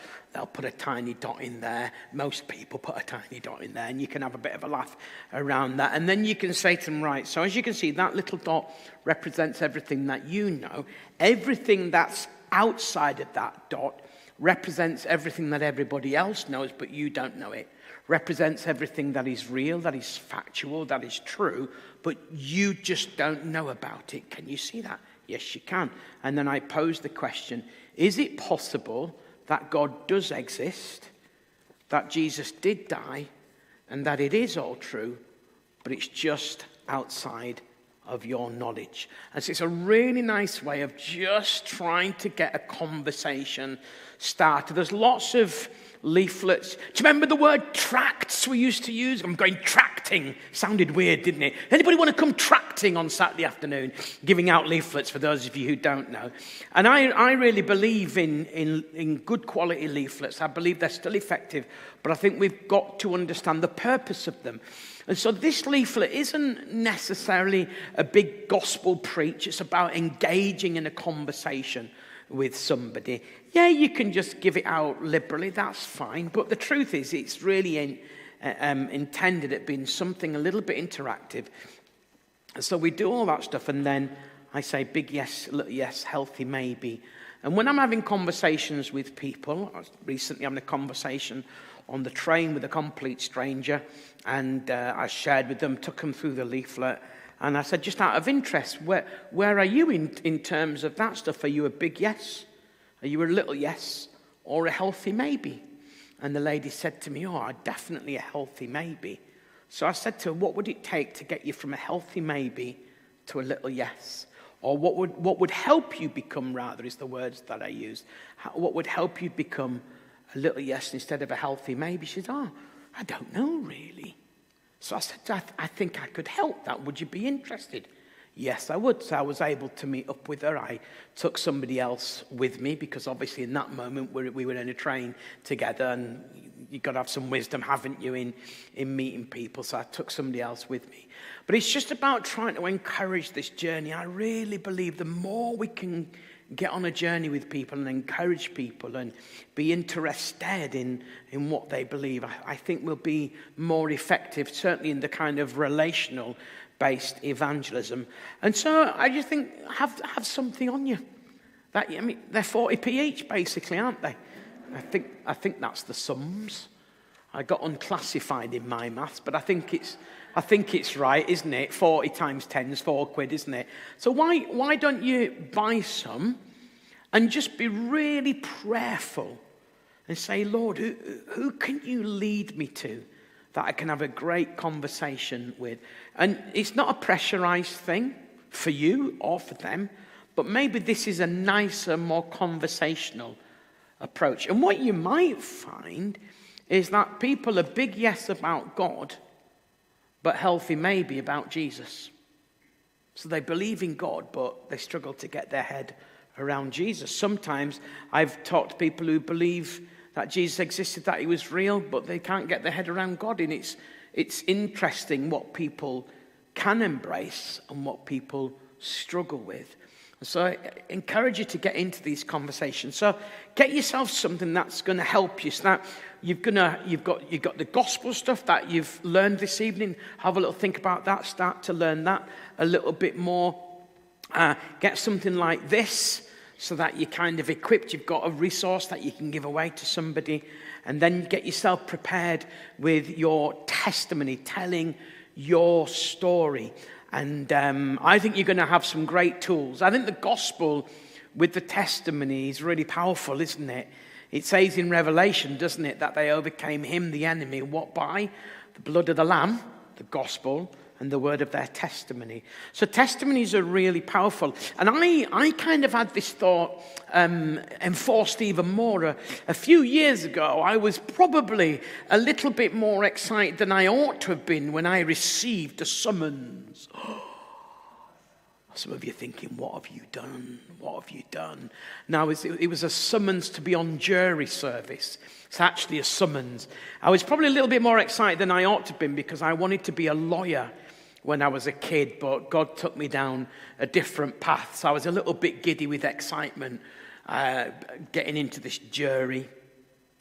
put a tiny dot in there. Most people put a tiny dot in there, and you can have a bit of a laugh around that. And then you can say to them, right, so as you can see, that little dot represents everything that you know. Everything that's outside of that dot represents everything that everybody else knows, but you don't know it. Represents everything that is real, that is factual, that is true, but you just don't know about it. Can you see that? Yes, you can. And then I pose the question, is it possible that God does exist, that Jesus did die, and that it is all true, but it's just outside of your knowledge? And so it's a really nice way of just trying to get a conversation started. There's lots of leaflets. Do you remember the word tracts we used to use? I'm going tracting. Sounded weird, didn't it? Anybody want to come tract acting on Saturday afternoon, giving out leaflets for those of you who don't know. And I really believe in good quality leaflets. I believe they're still effective, but I think we've got to understand the purpose of them. And so this leaflet isn't necessarily a big gospel preach. It's about engaging in a conversation with somebody. Yeah, you can just give it out liberally, that's fine. But the truth is, it's really intended at being something a little bit interactive. So we do all that stuff, and then I say big yes, little yes, healthy maybe. And when I'm having conversations with people, I was recently having a conversation on the train with a complete stranger, and I shared with them, took them through the leaflet, and I said, just out of interest, where are you in terms of that stuff? Are you a big yes? Are you a little yes? Or a healthy maybe? And the lady said to me, definitely a healthy maybe. So I said to her, what would it take to get you from a healthy maybe to a little yes? Or what would help you become, rather, is the words that I used. What would help you become a little yes instead of a healthy maybe? She said, I don't know really. So I said, I think I could help that. Would you be interested? Yes, I would. So I was able to meet up with her. I took somebody else with me because obviously in that moment we were in a train together, and you've got to have some wisdom, haven't you, in meeting people. So I took somebody else with me. But it's just about trying to encourage this journey. I really believe the more we can get on a journey with people and encourage people and be interested in what they believe, I think we'll be more effective, certainly in the kind of relational-based evangelism. And so I just think, have something on you. They're 40p each, basically, aren't they? I think that's the sums. I got unclassified in my maths, but I think it's right, isn't it? 40 times 10 is £4, isn't it? So why don't you buy some and just be really prayerful and say, Lord, who can you lead me to that I can have a great conversation with? And it's not a pressurized thing for you or for them, but maybe this is a nicer, more conversational approach. And what you might find is that people are big yes about God, but healthy maybe about Jesus. So they believe in God, but they struggle to get their head around Jesus. Sometimes I've talked to people who believe that Jesus existed, that he was real, but they can't get their head around God. And it's interesting what people can embrace and what people struggle with. So I encourage you to get into these conversations. So get yourself something that's going to help you. So that you've got the gospel stuff that you've learned this evening. Have a little think about that. Start to learn that a little bit more. Get something like this so that you're kind of equipped. You've got a resource that you can give away to somebody. And then get yourself prepared with your testimony, telling your story. And I think you're going to have some great tools. I think the gospel with the testimony is really powerful, isn't it? It says in Revelation, doesn't it, that they overcame him, the enemy, what by? The blood of the Lamb, the gospel, and the word of their testimony. So testimonies are really powerful. And I kind of had this thought enforced even more. A few years ago, I was probably a little bit more excited than I ought to have been when I received a summons. Some of you thinking, what have you done? What have you done? Now, it was a summons to be on jury service. It's actually a summons. I was probably a little bit more excited than I ought to have been because I wanted to be a lawyer when I was a kid, but God took me down a different path. So I was a little bit giddy with excitement getting into this jury.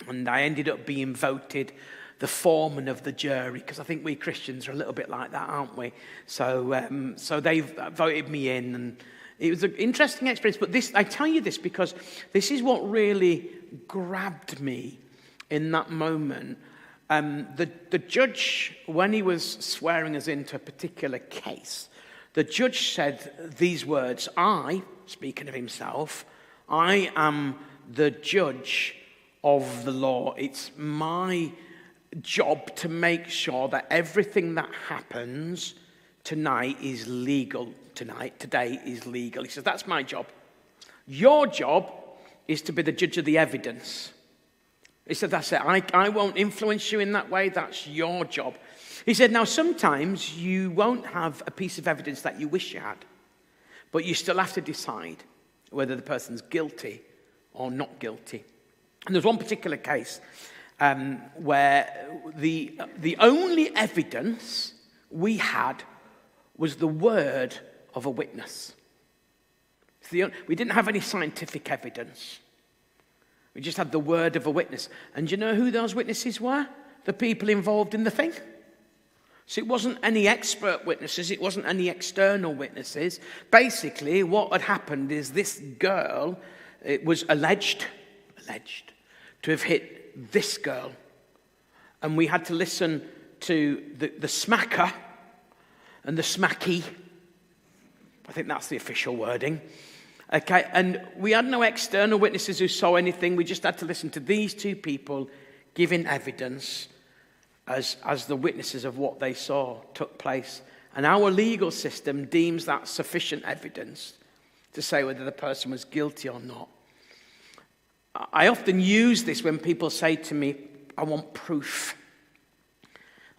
And I ended up being voted the foreman of the jury, because I think we Christians are a little bit like that, aren't we? So they voted me in, and it was an interesting experience. But I tell you this because this is what really grabbed me in that moment. The judge, when he was swearing us into a particular case, the judge said these words, speaking of himself, I am the judge of the law. It's my job to make sure that everything that happens tonight is legal. Today is legal. He says, that's my job. Your job is to be the judge of the evidence. He said, that's it. I won't influence you in that way. That's your job. He said, now sometimes you won't have a piece of evidence that you wish you had, but you still have to decide whether the person's guilty or not guilty. And there's one particular case where the only evidence we had was the word of a witness. We didn't have any scientific evidence. We just had the word of a witness. And do you know who those witnesses were? The people involved in the thing. So it wasn't any expert witnesses. It wasn't any external witnesses. Basically, what had happened is this girl, it was alleged to have hit this girl. And we had to listen to the smacker and the smacky. I think that's the official wording. Okay, and we had no external witnesses who saw anything. We just had to listen to these two people giving evidence as the witnesses of what they saw took place. And our legal system deems that sufficient evidence to say whether the person was guilty or not. I often use this when people say to me, I want proof.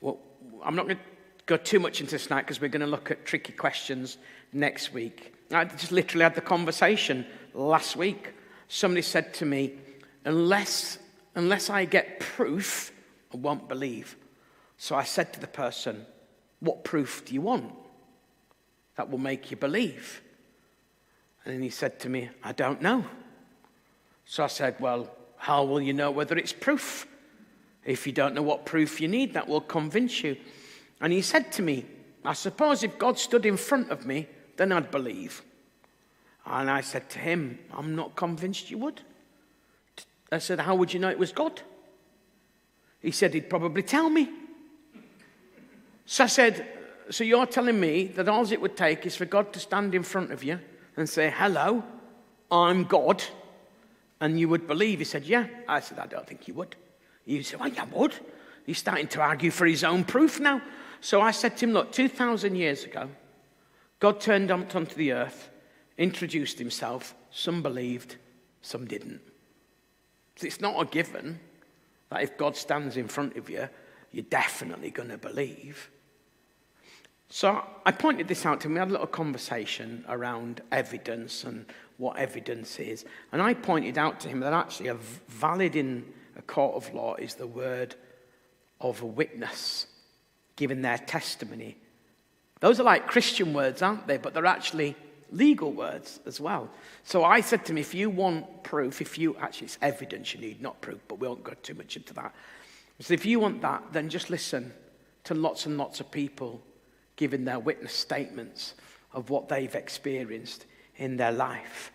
Well, I'm not going to go too much into this tonight because we're going to look at tricky questions next week. I just literally had the conversation last week. Somebody said to me, unless I get proof, I won't believe. So I said to the person, what proof do you want that will make you believe? And then he said to me, I don't know. So I said, well, how will you know whether it's proof? If you don't know what proof you need, that will convince you. And he said to me, I suppose if God stood in front of me, then I'd believe. And I said to him, I'm not convinced you would. I said, how would you know it was God? He said, he'd probably tell me. So I said, so you're telling me that all it would take is for God to stand in front of you and say, hello, I'm God, and you would believe? He said, yeah. I said, I don't think you would. He said, well, you would. He's starting to argue for his own proof now. So I said to him, look, 2,000 years ago, God turned onto the earth, introduced himself. Some believed, some didn't. So it's not a given that if God stands in front of you, you're definitely going to believe. So I pointed this out to him. We had a little conversation around evidence and what evidence is. And I pointed out to him that actually a valid in a court of law is the word of a witness giving their testimony. Those are like Christian words, aren't they? But they're actually legal words as well. So I said to him, if you want proof, actually it's evidence you need, not proof, but we won't go too much into that. So if you want that, then just listen to lots and lots of people giving their witness statements of what they've experienced in their life.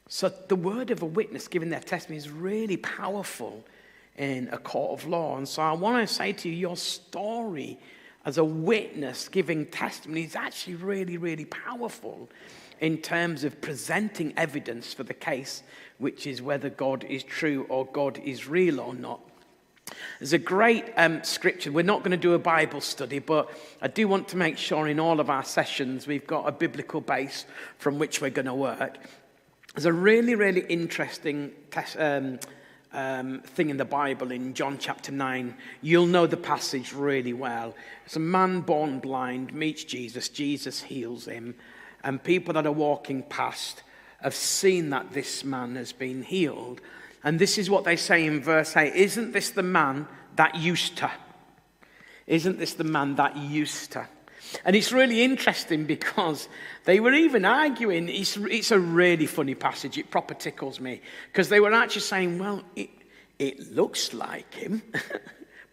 So the word of a witness giving their testimony is really powerful in a court of law. And so I want to say to you, your story as a witness giving testimony is actually really, really powerful in terms of presenting evidence for the case, which is whether God is true or God is real or not. There's a great scripture. We're not going to do a Bible study, but I do want to make sure in all of our sessions we've got a biblical base from which we're going to work. There's a really, really interesting thing in the Bible in John chapter 9. You'll know the passage really well. It's a man born blind meets Jesus. Jesus heals him. And people that are walking past have seen that this man has been healed. And this is what they say in verse 8. Isn't this the man that used to? Isn't this the man that used to? And it's really interesting because they were even arguing. It's a really funny passage. It proper tickles me. Because they were actually saying, well, it looks like him.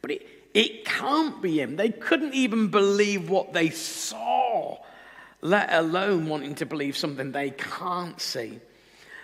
But it can't be him. They couldn't even believe what they saw, let alone wanting to believe something they can't see.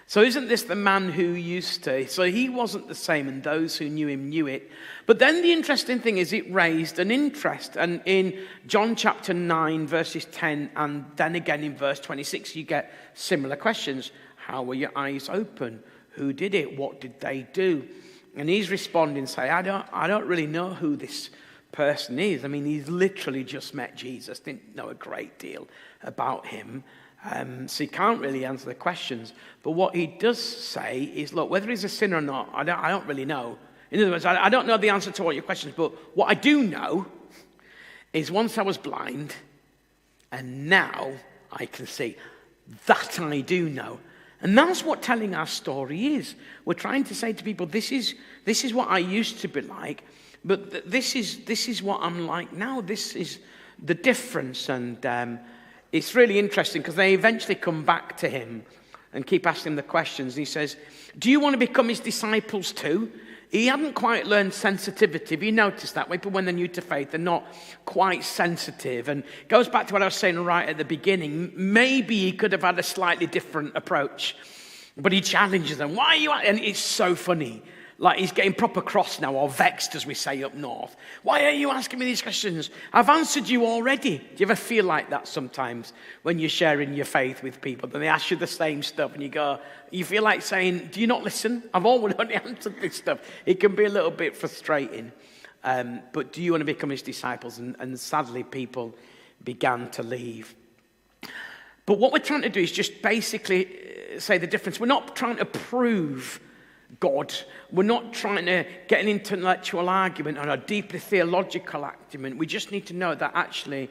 So isn't this the man who used to? So he wasn't the same, and those who knew him knew it. But then the interesting thing is it raised an interest. And in John chapter 9, verses 10, and then again in verse 26, you get similar questions. How were your eyes open? Who did it? What did they do? And he's responding, saying, I don't really know who this person is. I mean, he's literally just met Jesus, didn't know a great deal about him. So he can't really answer the questions. But what he does say is, look, whether he's a sinner or not, I don't really know. In other words, I don't know the answer to all your questions, but what I do know is once I was blind, and now I can see. That I do know. And that's what telling our story is. We're trying to say to people, this is what I used to be like, but this is what I'm like now. This is the difference. And it's really interesting because they eventually come back to him and keep asking him the questions. And he says, do you want to become his disciples too? He hadn't quite learned sensitivity. Have you noticed that? People, when they're new to faith, they're not quite sensitive. And it goes back to what I was saying right at the beginning. Maybe he could have had a slightly different approach. But he challenges them. Why are you... And it's so funny. Like he's getting proper cross now, or vexed, as we say up north. Why are you asking me these questions? I've answered you already. Do you ever feel like that sometimes when you're sharing your faith with people? And they ask you the same stuff and you feel like saying, do you not listen? I've already answered this stuff. It can be a little bit frustrating. But do you want to become his disciples? And sadly, people began to leave. But what we're trying to do is just basically say the difference. We're not trying to prove God. We're not trying to get an intellectual argument or a deeply theological argument. We just need to know that actually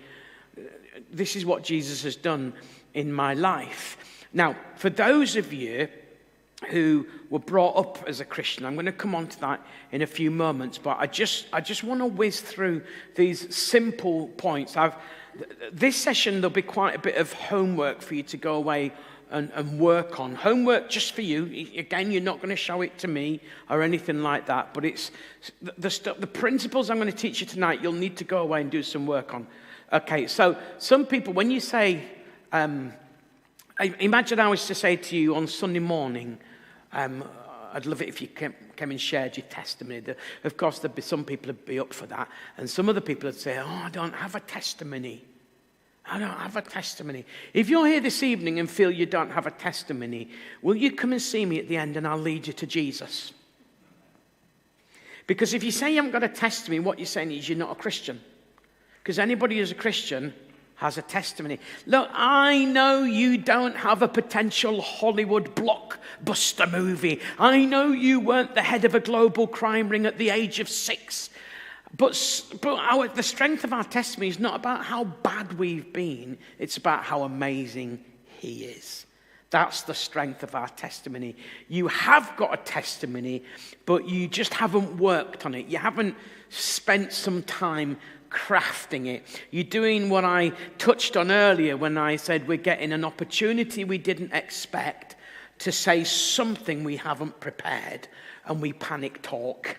this is what Jesus has done in my life. Now, for those of you who were brought up as a Christian, I'm going to come on to that in a few moments, but I just want to whiz through these simple points. This session, there'll be quite a bit of homework for you to go away and work on. Homework just for you. Again, you're not going to show it to me or anything like that, but it's the principles I'm going to teach you tonight, you'll need to go away and do some work on. Okay, so some people, when you say, imagine I was to say to you on Sunday morning, I'd love it if you came and shared your testimony. Of course, there'd be some people who'd be up for that, and some other people would say, I don't have a testimony. I don't have a testimony. If you're here this evening and feel you don't have a testimony, will you come and see me at the end and I'll lead you to Jesus? Because if you say you haven't got a testimony, what you're saying is you're not a Christian. Because anybody who's a Christian has a testimony. Look, I know you don't have a potential Hollywood blockbuster movie. I know you weren't the head of a global crime ring at the age of 6. But the strength of our testimony is not about how bad we've been. It's about how amazing he is. That's the strength of our testimony. You have got a testimony, but you just haven't worked on it. You haven't spent some time crafting it. You're doing what I touched on earlier when I said we're getting an opportunity we didn't expect to say something we haven't prepared, and we panic talk.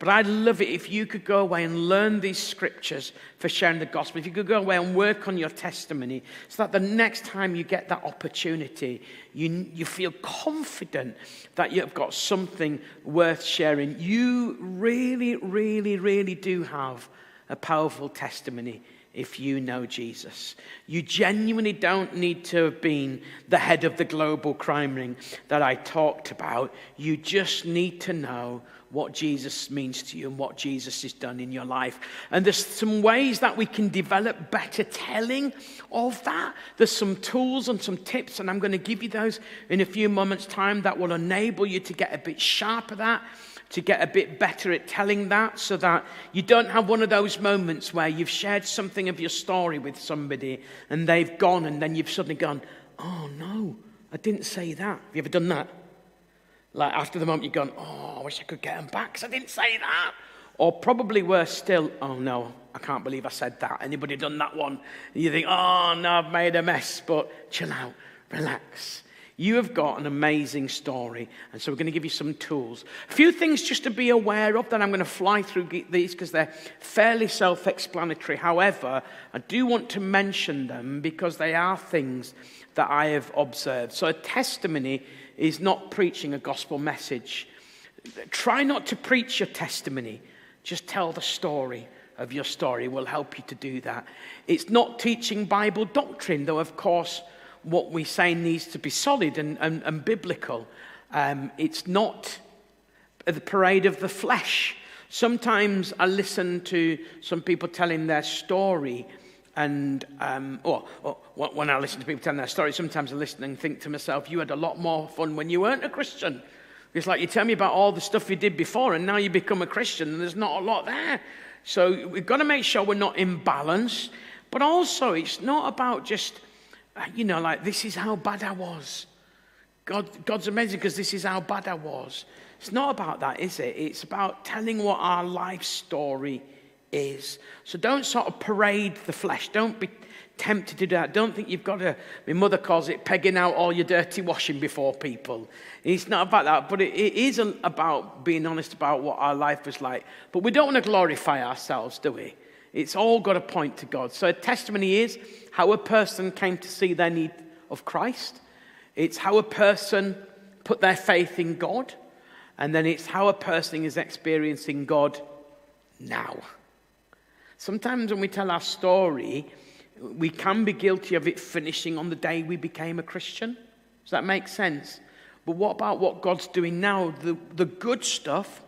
But I'd love it if you could go away and learn these scriptures for sharing the gospel. If you could go away and work on your testimony so that the next time you get that opportunity, you feel confident that you've got something worth sharing. You really, really, really do have a powerful testimony if you know Jesus. You genuinely don't need to have been the head of the global crime ring that I talked about. You just need to know what Jesus means to you and what Jesus has done in your life. And there's some ways that we can develop better telling of that. There's some tools and some tips, and I'm going to give you those in a few moments' time that will enable you to get a bit sharper at that, to get a bit better at telling that, so that you don't have one of those moments where you've shared something of your story with somebody and they've gone, and then you've suddenly gone, oh no, I didn't say that. Have you ever done that? Like after the moment you've gone, oh, I wish I could get them back because I didn't say that. Or probably worse still, oh no, I can't believe I said that. Anybody done that one? And you think, oh no, I've made a mess. But chill out, relax. You have got an amazing story, and so we're going to give you some tools. A few things just to be aware of, that I'm going to fly through these because they're fairly self-explanatory. However, I do want to mention them because they are things that I have observed. So a testimony is not preaching a gospel message. Try not to preach your testimony. Just tell the story of your story. Will help you to do that. It's not teaching Bible doctrine, though, of course, what we say needs to be solid and biblical. It's not the parade of the flesh. Sometimes I listen to some people telling their story, and when I listen to people telling their story, sometimes I listen and think to myself, you had a lot more fun when you weren't a Christian. It's like you tell me about all the stuff you did before and now you become a Christian and there's not a lot there. So we've got to make sure we're not imbalanced. But also it's not about just, like this is how bad I was. God's amazing because this is how bad I was. It's not about that, is it? It's about telling what our life story is. So don't sort of parade the flesh. Don't be tempted to do that. Don't think you've got to, my mother calls it pegging out all your dirty washing before people. It's not about that, but it is about being honest about what our life was like. But we don't want to glorify ourselves, do we? It's all got to point to God. So a testimony is how a person came to see their need of Christ. It's how a person put their faith in God. And then it's how a person is experiencing God now. Sometimes when we tell our story, we can be guilty of it finishing on the day we became a Christian. Does that make sense? But what about what God's doing now? The good stuff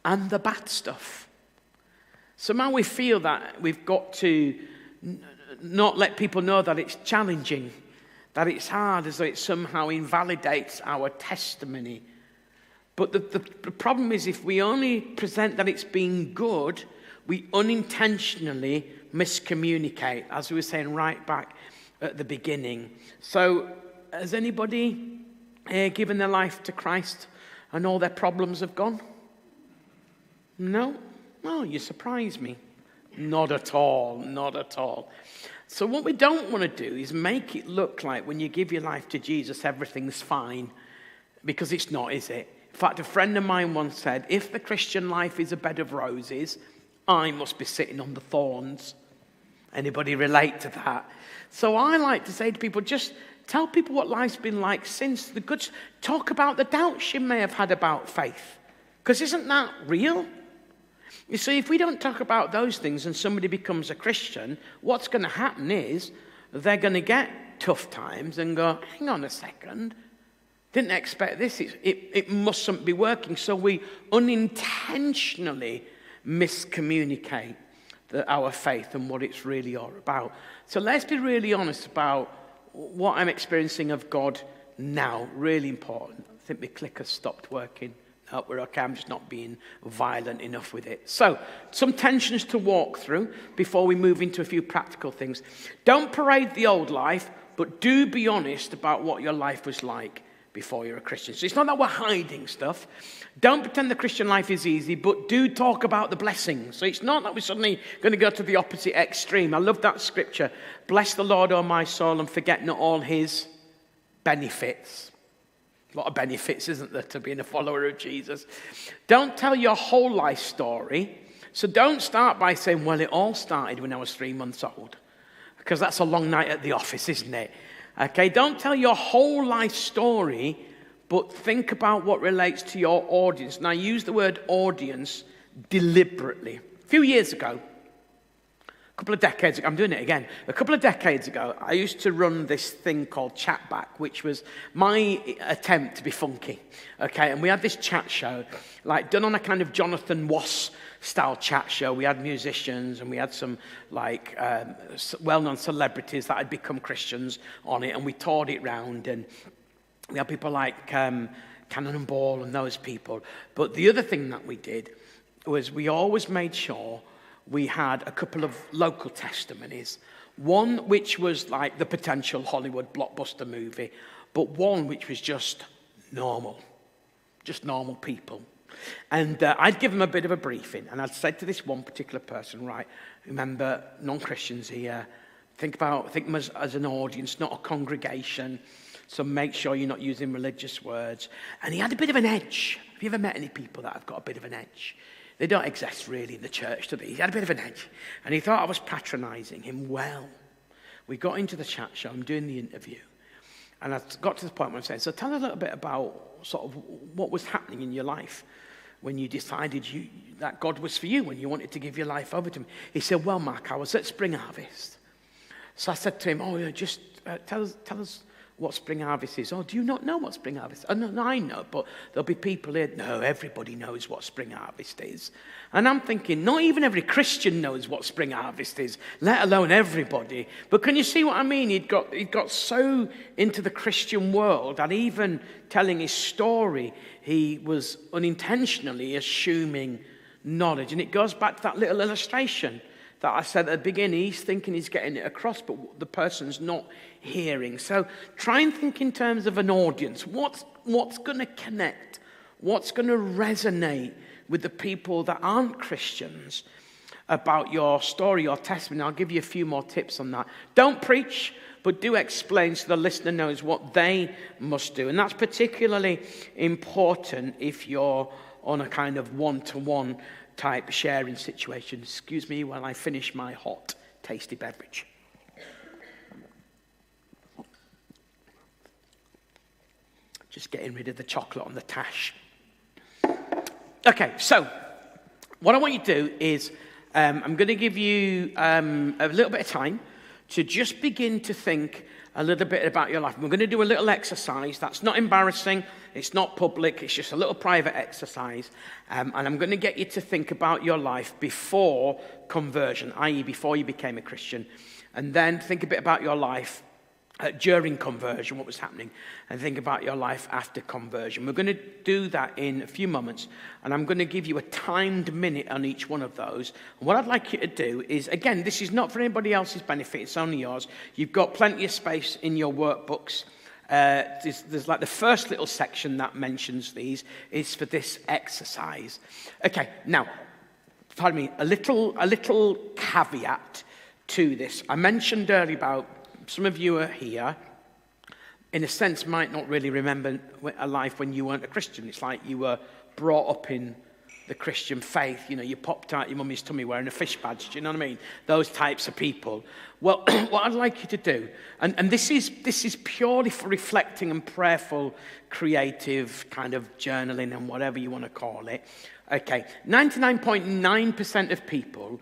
and the bad stuff. Somehow we feel that we've got to not let people know that it's challenging, that it's hard, as though it somehow invalidates our testimony. But the problem is if we only present that it's been good, we unintentionally miscommunicate, as we were saying right back at the beginning. So has anybody given their life to Christ and all their problems have gone? No? Oh, you surprise me. Not at all, not at all. So what we don't want to do is make it look like when you give your life to Jesus, everything's fine. Because it's not, is it? In fact, a friend of mine once said, if the Christian life is a bed of roses, I must be sitting on the thorns. Anybody relate to that? So I like to say to people, just tell people what life's been like since the good. Talk about the doubts you may have had about faith. Because isn't that real? You see, if we don't talk about those things and somebody becomes a Christian, what's going to happen is they're going to get tough times and go, hang on a second, didn't expect this. It mustn't be working. So we unintentionally miscommunicate our faith and what it's really all about. So let's be really honest about what I'm experiencing of God now. Really important. I think my clicker stopped working. No, we're okay. I'm just not being violent enough with it. So, some tensions to walk through before we move into a few practical things. Don't parade the old life, but do be honest about what your life was like before you're a Christian. So it's not that we're hiding stuff. Don't pretend the Christian life is easy, but do talk about the blessings. So it's not that we're suddenly going to go to the opposite extreme. I love that scripture. Bless the Lord, O my soul, and forget not all his benefits. A lot of benefits, isn't there, to being a follower of Jesus? Don't tell your whole life story. So don't start by saying, well, it all started when I was 3 months old. Because that's a long night at the office, isn't it? Okay, don't tell your whole life story, but think about what relates to your audience. And I use the word audience deliberately. A few years ago, a couple of decades ago, I'm doing it again. A couple of decades ago, I used to run this thing called Chatback, which was my attempt to be funky. Okay, and we had this chat show, like done on a kind of Jonathan Wass style chat show. We had musicians and we had some like well-known celebrities that had become Christians on it, and we toured it round, and we had people like Cannonball and those people. But the other thing that we did was we always made sure we had a couple of local testimonies. One which was like the potential Hollywood blockbuster movie, but one which was just normal people. And I'd give them a bit of a briefing, and I'd said to this one particular person, right, remember, non-Christians here, think them as an audience, not a congregation, so make sure you're not using religious words. And he had a bit of an edge. Have you ever met any people that have got a bit of an edge? They don't exist really in the church, do they? He had a bit of an edge. And he thought I was patronizing him. Well, we got into the chat show. I'm doing the interview. And I got to the point where I'm saying, so tell us a little bit about sort of what was happening in your life when you decided that God was for you, when you wanted to give your life over to him. He said, well, Mark, I was at Spring Harvest. So I said to him, just tell us what Spring Harvest is. Oh, do you not know what Spring Harvest is? Oh, no, I know, but there'll be people here. No, everybody knows what Spring Harvest is. And I'm thinking, not even every Christian knows what Spring Harvest is, let alone everybody. But can you see what I mean? He'd got so into the Christian world that even telling his story, he was unintentionally assuming knowledge. And it goes back to that little illustration that I said at the beginning. He's thinking he's getting it across, but the person's not hearing. So try and think in terms of an audience. What's going to connect? What's going to resonate with the people that aren't Christians about your story, your testimony? I'll give you a few more tips on that. Don't preach, but do explain so the listener knows what they must do. And that's particularly important if you're on a kind of one-to-one type sharing situation. Excuse me while I finish my hot, tasty beverage. Just getting rid of the chocolate on the tash. Okay, so what I want you to do is I'm going to give you a little bit of time to just begin to think a little bit about your life. We're going to do a little exercise that's not embarrassing, it's not public, it's just a little private exercise. And I'm going to get you to think about your life before conversion, i.e. before you became a Christian. And then think a bit about your life during conversion, what was happening, and think about your life after conversion. We're going to do that in a few moments, and I'm going to give you a timed minute on each one of those. And what I'd like you to do is, again, this is not for anybody else's benefit, it's only yours. You've got plenty of space in your workbooks. There's like the first little section that mentions these is for this exercise. Okay, now, pardon me, a little caveat to this. I mentioned earlier about some of you are here, in a sense, might not really remember a life when you weren't a Christian. It's like you were brought up in the Christian faith. You know, you popped out your mummy's tummy wearing a fish badge. Do you know what I mean? Those types of people. Well, what I'd like you to do, and this is purely for reflecting and prayerful, creative kind of journaling and whatever you want to call it. Okay, 99.9% of people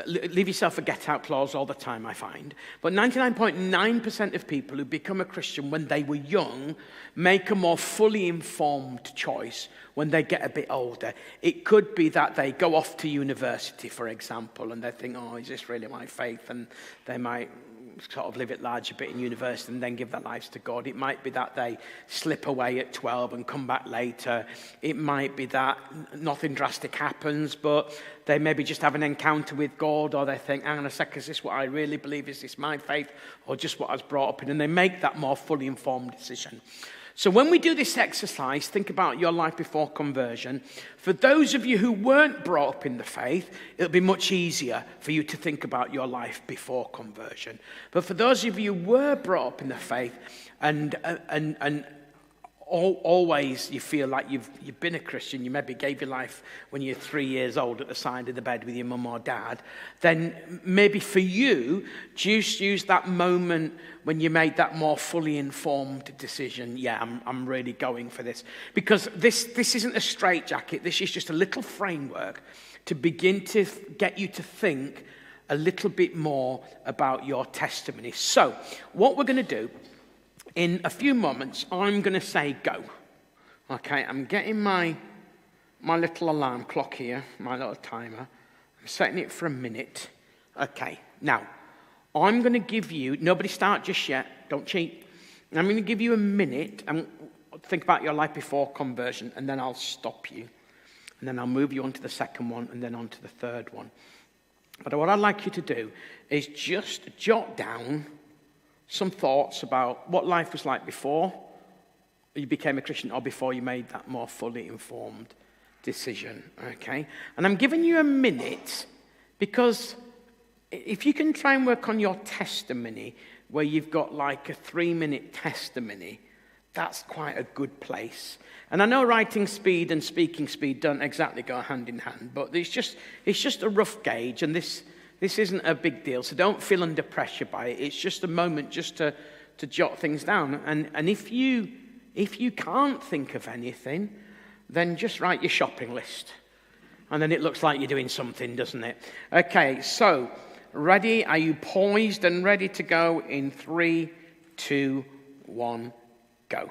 leave yourself a get-out clause all the time, I find. But 99.9% of people who become a Christian when they were young make a more fully informed choice when they get a bit older. It could be that they go off to university, for example, and they think, oh, is this really my faith? And they might sort of live at large a bit in university and then give their lives to God. It might be that they slip away at 12 and come back later. It might be that nothing drastic happens, but they maybe just have an encounter with God, or they think, hang on a sec, is this what I really believe? Is this my faith, or just what I was brought up in? And they make that more fully informed decision. So when we do this exercise, think about your life before conversion. For those of you who weren't brought up in the faith, it'll be much easier for you to think about your life before conversion. But for those of you who were brought up in the faith and always you feel like you've been a Christian, you maybe gave your life when you're 3 years old at the side of the bed with your mum or dad, then maybe for you, just use that moment when you made that more fully informed decision. Yeah, I'm really going for this. Because this isn't a straitjacket, this is just a little framework to begin to get you to think a little bit more about your testimony. So, what we're going to do, in a few moments, I'm going to say go. Okay, I'm getting my little alarm clock here, my little timer. I'm setting it for a minute. Okay, now, I'm going to give you, nobody start just yet, don't cheat. I'm going to give you a minute and think about your life before conversion, and then I'll stop you. And then I'll move you on to the second one, and then on to the third one. But what I'd like you to do is just jot down some thoughts about what life was like before you became a Christian or before you made that more fully informed decision, okay? And I'm giving you a minute because if you can try and work on your testimony where you've got like a 3-minute testimony, that's quite a good place. And I know writing speed and speaking speed don't exactly go hand in hand, but it's just a rough gauge, and this isn't a big deal, so don't feel under pressure by it. It's just a moment just to jot things down. And if you can't think of anything, then just write your shopping list. And then it looks like you're doing something, doesn't it? Okay, so ready? Are you poised and ready to go in 3, 2, 1, go.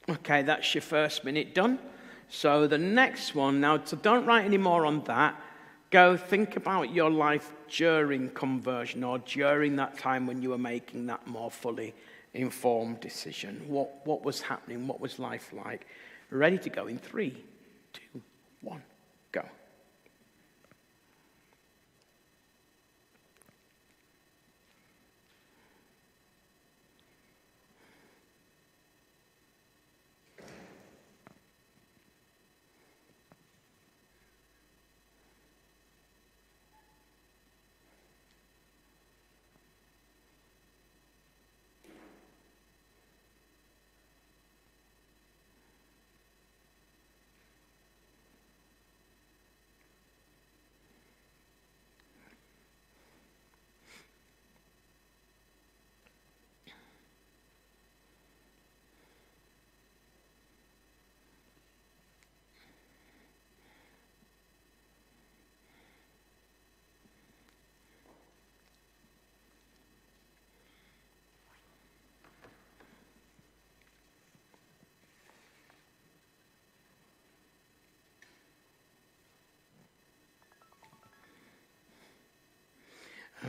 Okay, that's your first minute done. So the next one, now, so don't write any more on that. Go think about your life during conversion or during that time when you were making that more fully informed decision. What was happening? What was life like? Ready to go in 3, 2, 1, go.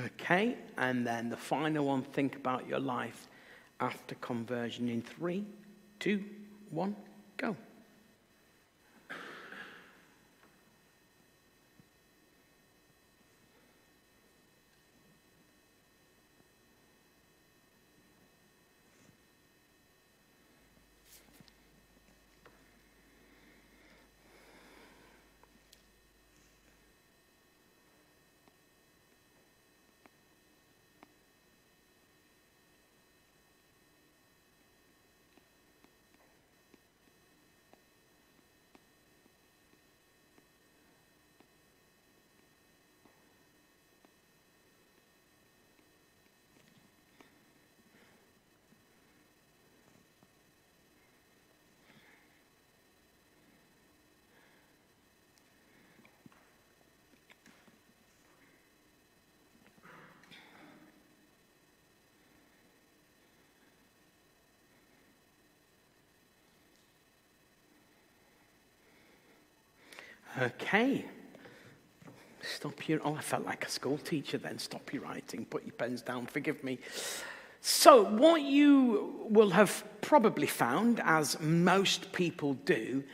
Okay, and then the final one, think about your life after conversion in 3, 2, 1, go. Okay. Stop your, I felt like a school teacher then. Stop your writing, put your pens down, forgive me. So what you will have probably found, as most people do,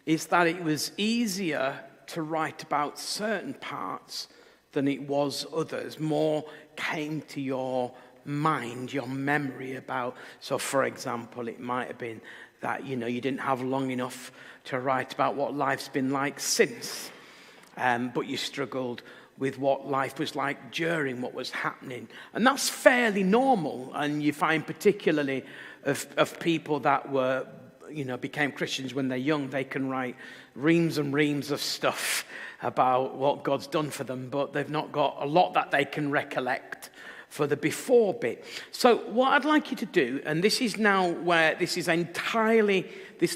is that it was easier to write about certain parts than it was others. More came to your mind, your memory about, so for example, it might have been that, you didn't have long enough to write about what life's been like since, but you struggled with what life was like during what was happening. And that's fairly normal, and you find particularly of people that were, became Christians when they're young, they can write reams and reams of stuff about what God's done for them, but they've not got a lot that they can recollect for the before bit. So what I'd like you to do, and this is now where this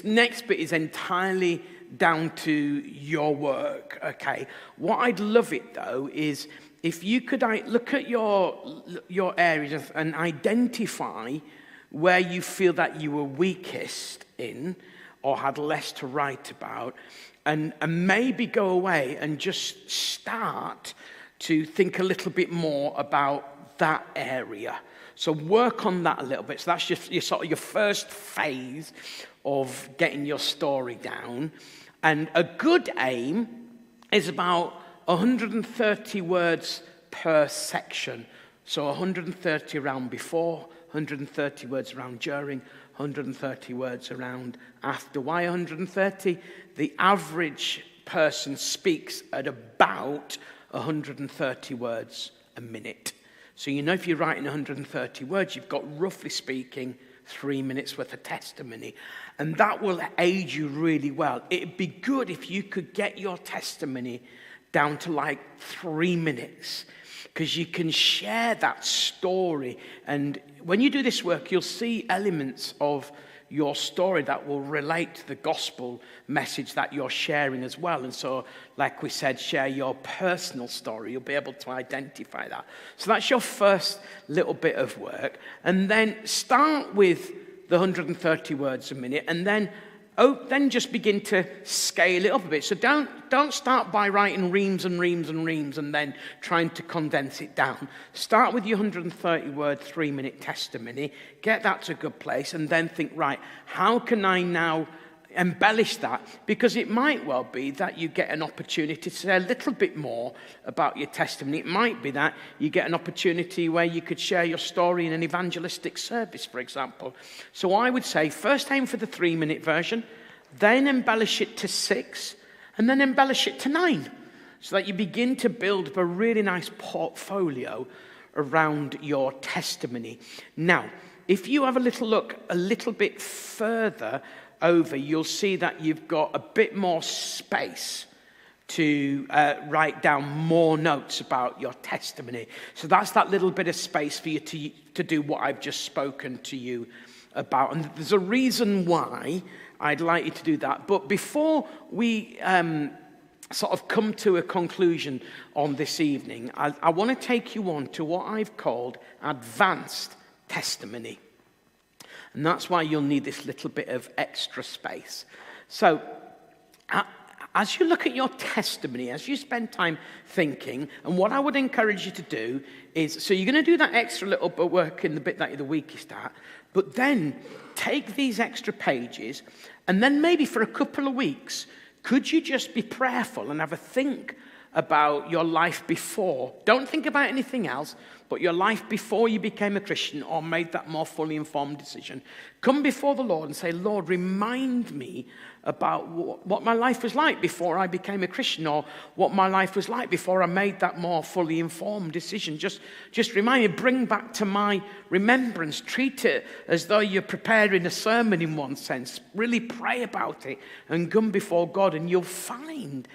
next bit is entirely down to your work, okay? What I'd love it though is if you could look at your areas and identify where you feel that you were weakest in or had less to write about, and maybe go away and just start to think a little bit more about that area. So work on that a little bit. So that's just your first phase of getting your story down. And a good aim is about 130 words per section. So 130 around before, 130 words around during, 130 words around after. Why 130? The average person speaks at about 130 words a minute. So if you're writing 130 words, you've got, roughly speaking, 3 minutes worth of testimony. And that will aid you really well. It'd be good if you could get your testimony down to like 3 minutes, because you can share that story. And when you do this work, you'll see elements of your story that will relate to the gospel message that you're sharing as well. And so, like we said, share your personal story. You'll be able to identify that. So that's your first little bit of work. And then start with the 130 words a minute, and then just begin to scale it up a bit. So don't start by writing reams and reams and reams and then trying to condense it down. Start with your 130 word, 3 minute testimony. Get that to a good place, and then think, right, how can I now embellish that? Because it might well be that you get an opportunity to say a little bit more about your testimony. It might be that you get an opportunity where you could share your story in an evangelistic service, for example. So I would say first aim for the 3 minute version, then embellish it to 6, and then embellish it to 9, so that you begin to build up a really nice portfolio around your testimony. Now, if you have a little look a little bit further over, you'll see that you've got a bit more space to write down more notes about your testimony. So that's that little bit of space for you to do what I've just spoken to you about. And there's a reason why I'd like you to do that. But before we sort of come to a conclusion on this evening, I want to take you on to what I've called advanced testimony. And that's why you'll need this little bit of extra space. So as you look at your testimony, as you spend time thinking, and what I would encourage you to do is, so you're going to do that extra little bit of work in the bit that you're the weakest at, but then take these extra pages, and then maybe for a couple of weeks, could you just be prayerful and have a think about your life before? Don't think about anything else, but your life before you became a Christian or made that more fully informed decision. Come before the Lord and say, Lord, remind me about what my life was like before I became a Christian, or what my life was like before I made that more fully informed decision. Just remind me, bring back to my remembrance. Treat it as though you're preparing a sermon in one sense. Really pray about it and come before God, and you'll find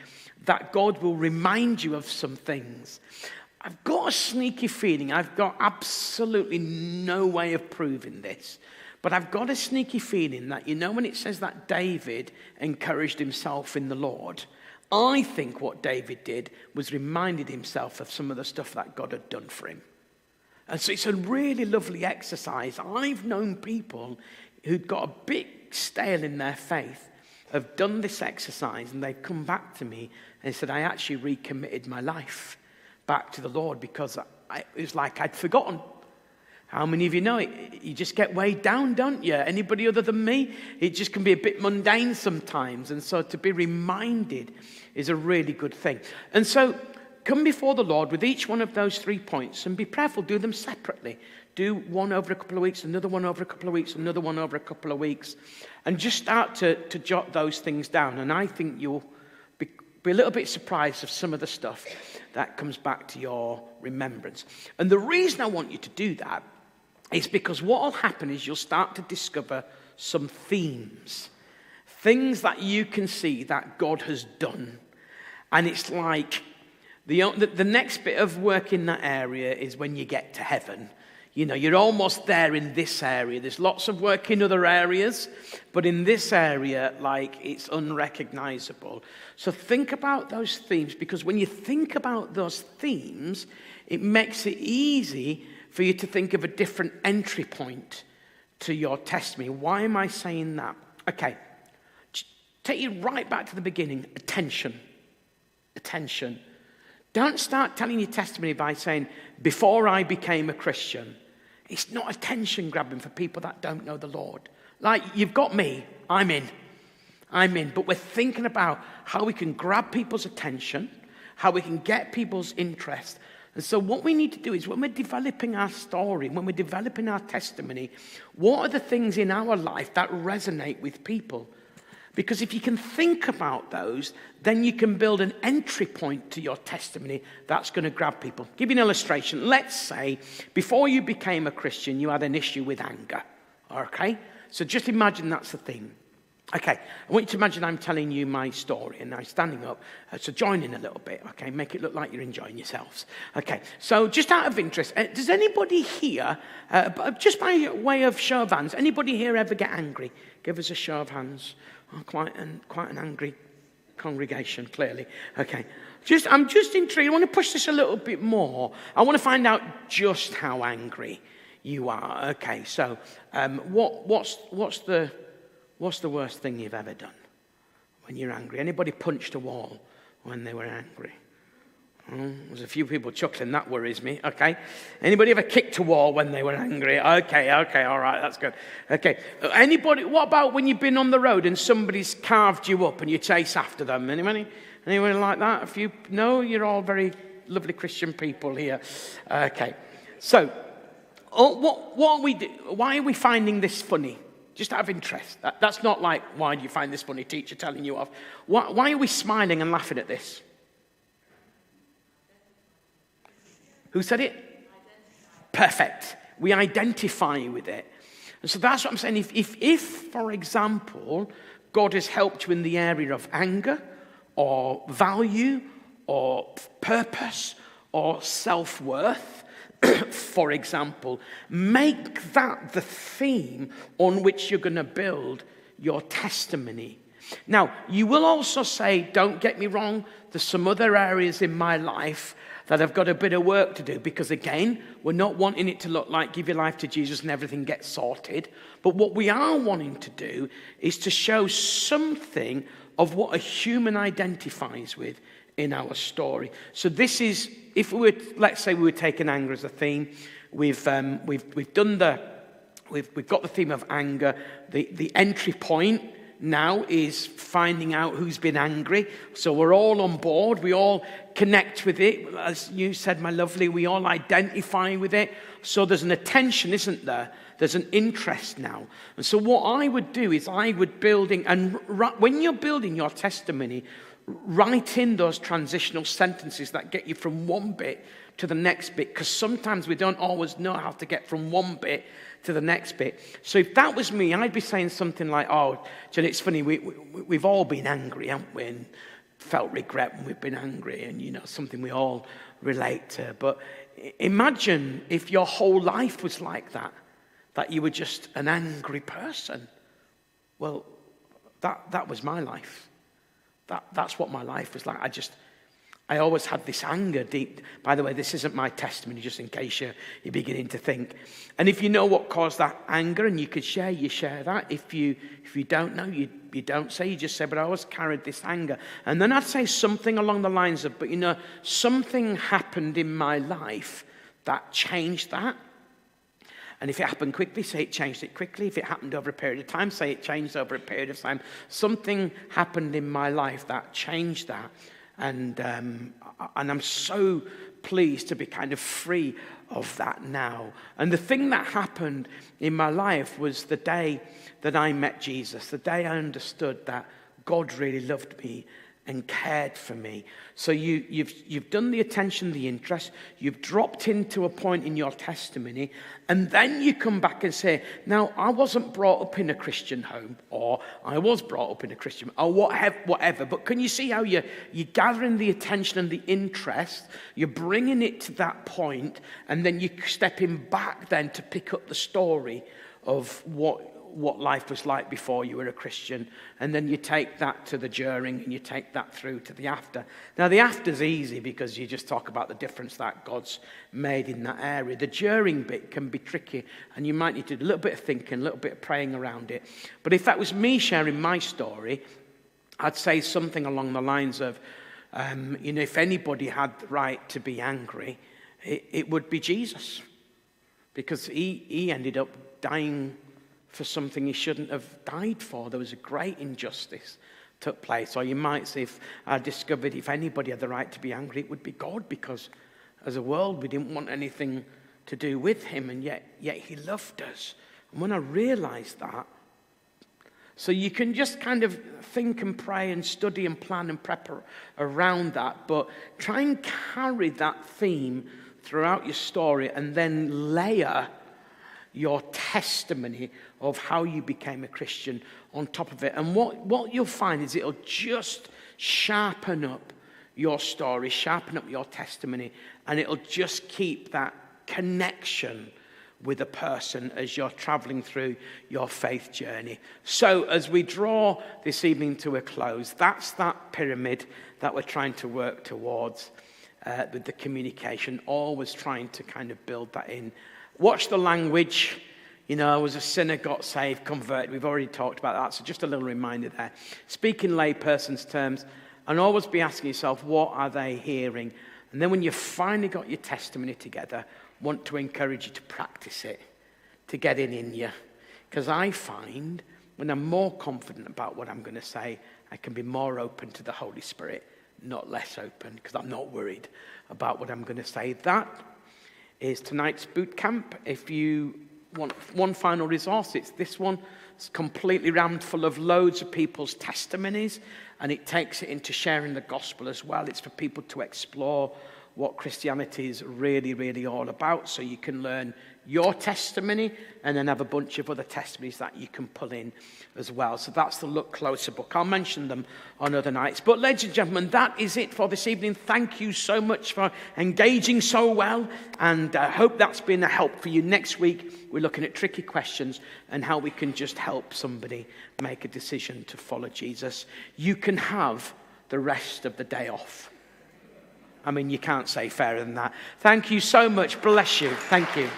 that God will remind you of some things. I've got a sneaky feeling, I've got absolutely no way of proving this, but I've got a sneaky feeling that, when it says that David encouraged himself in the Lord, I think what David did was reminded himself of some of the stuff that God had done for him. And so it's a really lovely exercise. I've known people who'd got a bit stale in their faith, have done this exercise, and they've come back to me and said, I actually recommitted my life back to the Lord because it was like I'd forgotten. How many of you know it? You just get weighed down, don't you? Anybody other than me? It just can be a bit mundane sometimes. And so to be reminded is a really good thing. And so come before the Lord with each one of those 3 points and be prayerful. Do them separately. Do one over a couple of weeks, another one over a couple of weeks, another one over a couple of weeks. And just start to jot those things down. And I think you'll be a little bit surprised of some of the stuff that comes back to your remembrance. And the reason I want you to do that is because what will happen is you'll start to discover some themes. Things that you can see that God has done. And it's like the next bit of work in that area is when you get to heaven. You're almost there in this area. There's lots of work in other areas, but in this area, it's unrecognizable. So think about those themes, because when you think about those themes, it makes it easy for you to think of a different entry point to your testimony. Why am I saying that? Okay, take you right back to the beginning. Attention. Don't start telling your testimony by saying, before I became a Christian, it's not attention grabbing for people that don't know the Lord. Like, you've got me, I'm in. But we're thinking about how we can grab people's attention, how we can get people's interest. And so what we need to do is when we're developing our story, when we're developing our testimony, what are the things in our life that resonate with people? Because if you can think about those, then you can build an entry point to your testimony that's going to grab people. Give you an illustration. Let's say before you became a Christian, you had an issue with anger. Okay? So just imagine that's the thing. Okay, I want you to imagine I'm telling you my story and I'm standing up. So join in a little bit, okay? Make it look like you're enjoying yourselves. Okay, so just out of interest, does anybody here, just by way of show of hands, anybody here ever get angry? Give us a show of hands. Oh, quite an angry congregation, clearly. Okay, I'm just intrigued. I want to push this a little bit more. I want to find out just how angry you are. Okay, so what's the worst thing you've ever done when you're angry? Anybody punched a wall when they were angry? Oh, there's a few people chuckling. That worries me. Okay. Anybody ever kicked a wall when they were angry? Okay. All right. That's good. Okay. Anybody? What about when you've been on the road and somebody's carved you up and you chase after them? Anybody like that? A few? No. You're all very lovely Christian people here. Okay. So, what are we do? Why are we finding this funny? Just out of interest. That's not like, why do you find this funny, teacher telling you off? Why are we smiling and laughing at this? Who said it? Perfect. We identify with it. And so that's what I'm saying. If, for example, God has helped you in the area of anger or value or purpose or self-worth, for example, make that the theme on which you're going to build your testimony. Now, you will also say, don't get me wrong, there's some other areas in my life that have got a bit of work to do, because again, we're not wanting it to look like give your life to Jesus and everything gets sorted. But what we are wanting to do is to show something of what a human identifies with in our story. So this is, if we were, let's say we were taking anger as a theme, we've got the theme of anger. The entry point now is finding out who's been angry. So we're all on board. We all connect with it. As you said, my lovely, we all identify with it. So there's an attention, isn't there? There's an interest now. And so what I would do is I would when you're building your testimony, write in those transitional sentences that get you from one bit to the next bit, because sometimes we don't always know how to get from one bit to the next bit. So if that was me, I'd be saying something like, oh, Jen, it's funny, we've all been angry, haven't we? And felt regret when we've been angry, and, something we all relate to. But imagine if your whole life was like that you were just an angry person. Well, that was my life. That's what my life was like. I always had this anger deep. By the way, this isn't my testimony, just in case you're beginning to think. And if you know what caused that anger and you could share, you share that. If you don't know, you don't say. You just say, but I always carried this anger. And then I'd say something along the lines of, but something happened in my life that changed that. And if it happened quickly, say it changed it quickly. If it happened over a period of time, say it changed over a period of time. Something happened in my life that changed that. And I'm so pleased to be kind of free of that now. And the thing that happened in my life was the day that I met Jesus, the day I understood that God really loved me and cared for me. So you've done the attention, the interest, you've dropped into a point in your testimony, and then you come back and say, now, I wasn't brought up in a Christian home, or I was brought up in a Christian, or whatever. But can you see how you're gathering the attention and the interest, you're bringing it to that point, and then you're stepping back then to pick up the story of what life was like before you were a Christian, and then you take that to the during, and you take that through to the after. Now, the after's easy because you just talk about the difference that God's made in that area. The during bit can be tricky, and you might need to do a little bit of thinking, a little bit of praying around it. But if that was me sharing my story, I'd say something along the lines of, if anybody had the right to be angry, it would be Jesus. Because he ended up dying for something he shouldn't have died for. There was a great injustice took place. Or you might say, if I discovered if anybody had the right to be angry, it would be God, because as a world we didn't want anything to do with him, and yet he loved us. And when I realized that, so you can just kind of think and pray and study and plan and prep around that, but try and carry that theme throughout your story, and then layer your testimony of how you became a Christian on top of it. And what you'll find is it'll just sharpen up your story, sharpen up your testimony, and it'll just keep that connection with a person as you're traveling through your faith journey. So as we draw this evening to a close, that's that pyramid that we're trying to work towards with the communication, always trying to kind of build that in. Watch the language. You know, I was a sinner, got saved, converted. We've already talked about that, so just a little reminder there. Speak in layperson's terms, and always be asking yourself, what are they hearing? And then when you've finally got your testimony together, want to encourage you to practice it, to get it in you. Because I find when I'm more confident about what I'm going to say, I can be more open to the Holy Spirit, not less open, because I'm not worried about what I'm going to say. That is tonight's boot camp. If you want one final resource, it's this one. It's completely rammed full of loads of people's testimonies, and it takes it into sharing the gospel as well. It's for people to explore what Christianity is really, really all about, so you can learn your testimony and then have a bunch of other testimonies that you can pull in as well. So that's the Look Closer book. I'll mention them on other nights. But ladies and gentlemen, that is it for this evening. Thank you so much for engaging so well, and I hope that's been a help for you. Next week, we're looking at tricky questions and how we can just help somebody make a decision to follow Jesus. You can have the rest of the day off. I mean, you can't say fairer than that. Thank you so much. Bless you. Thank you.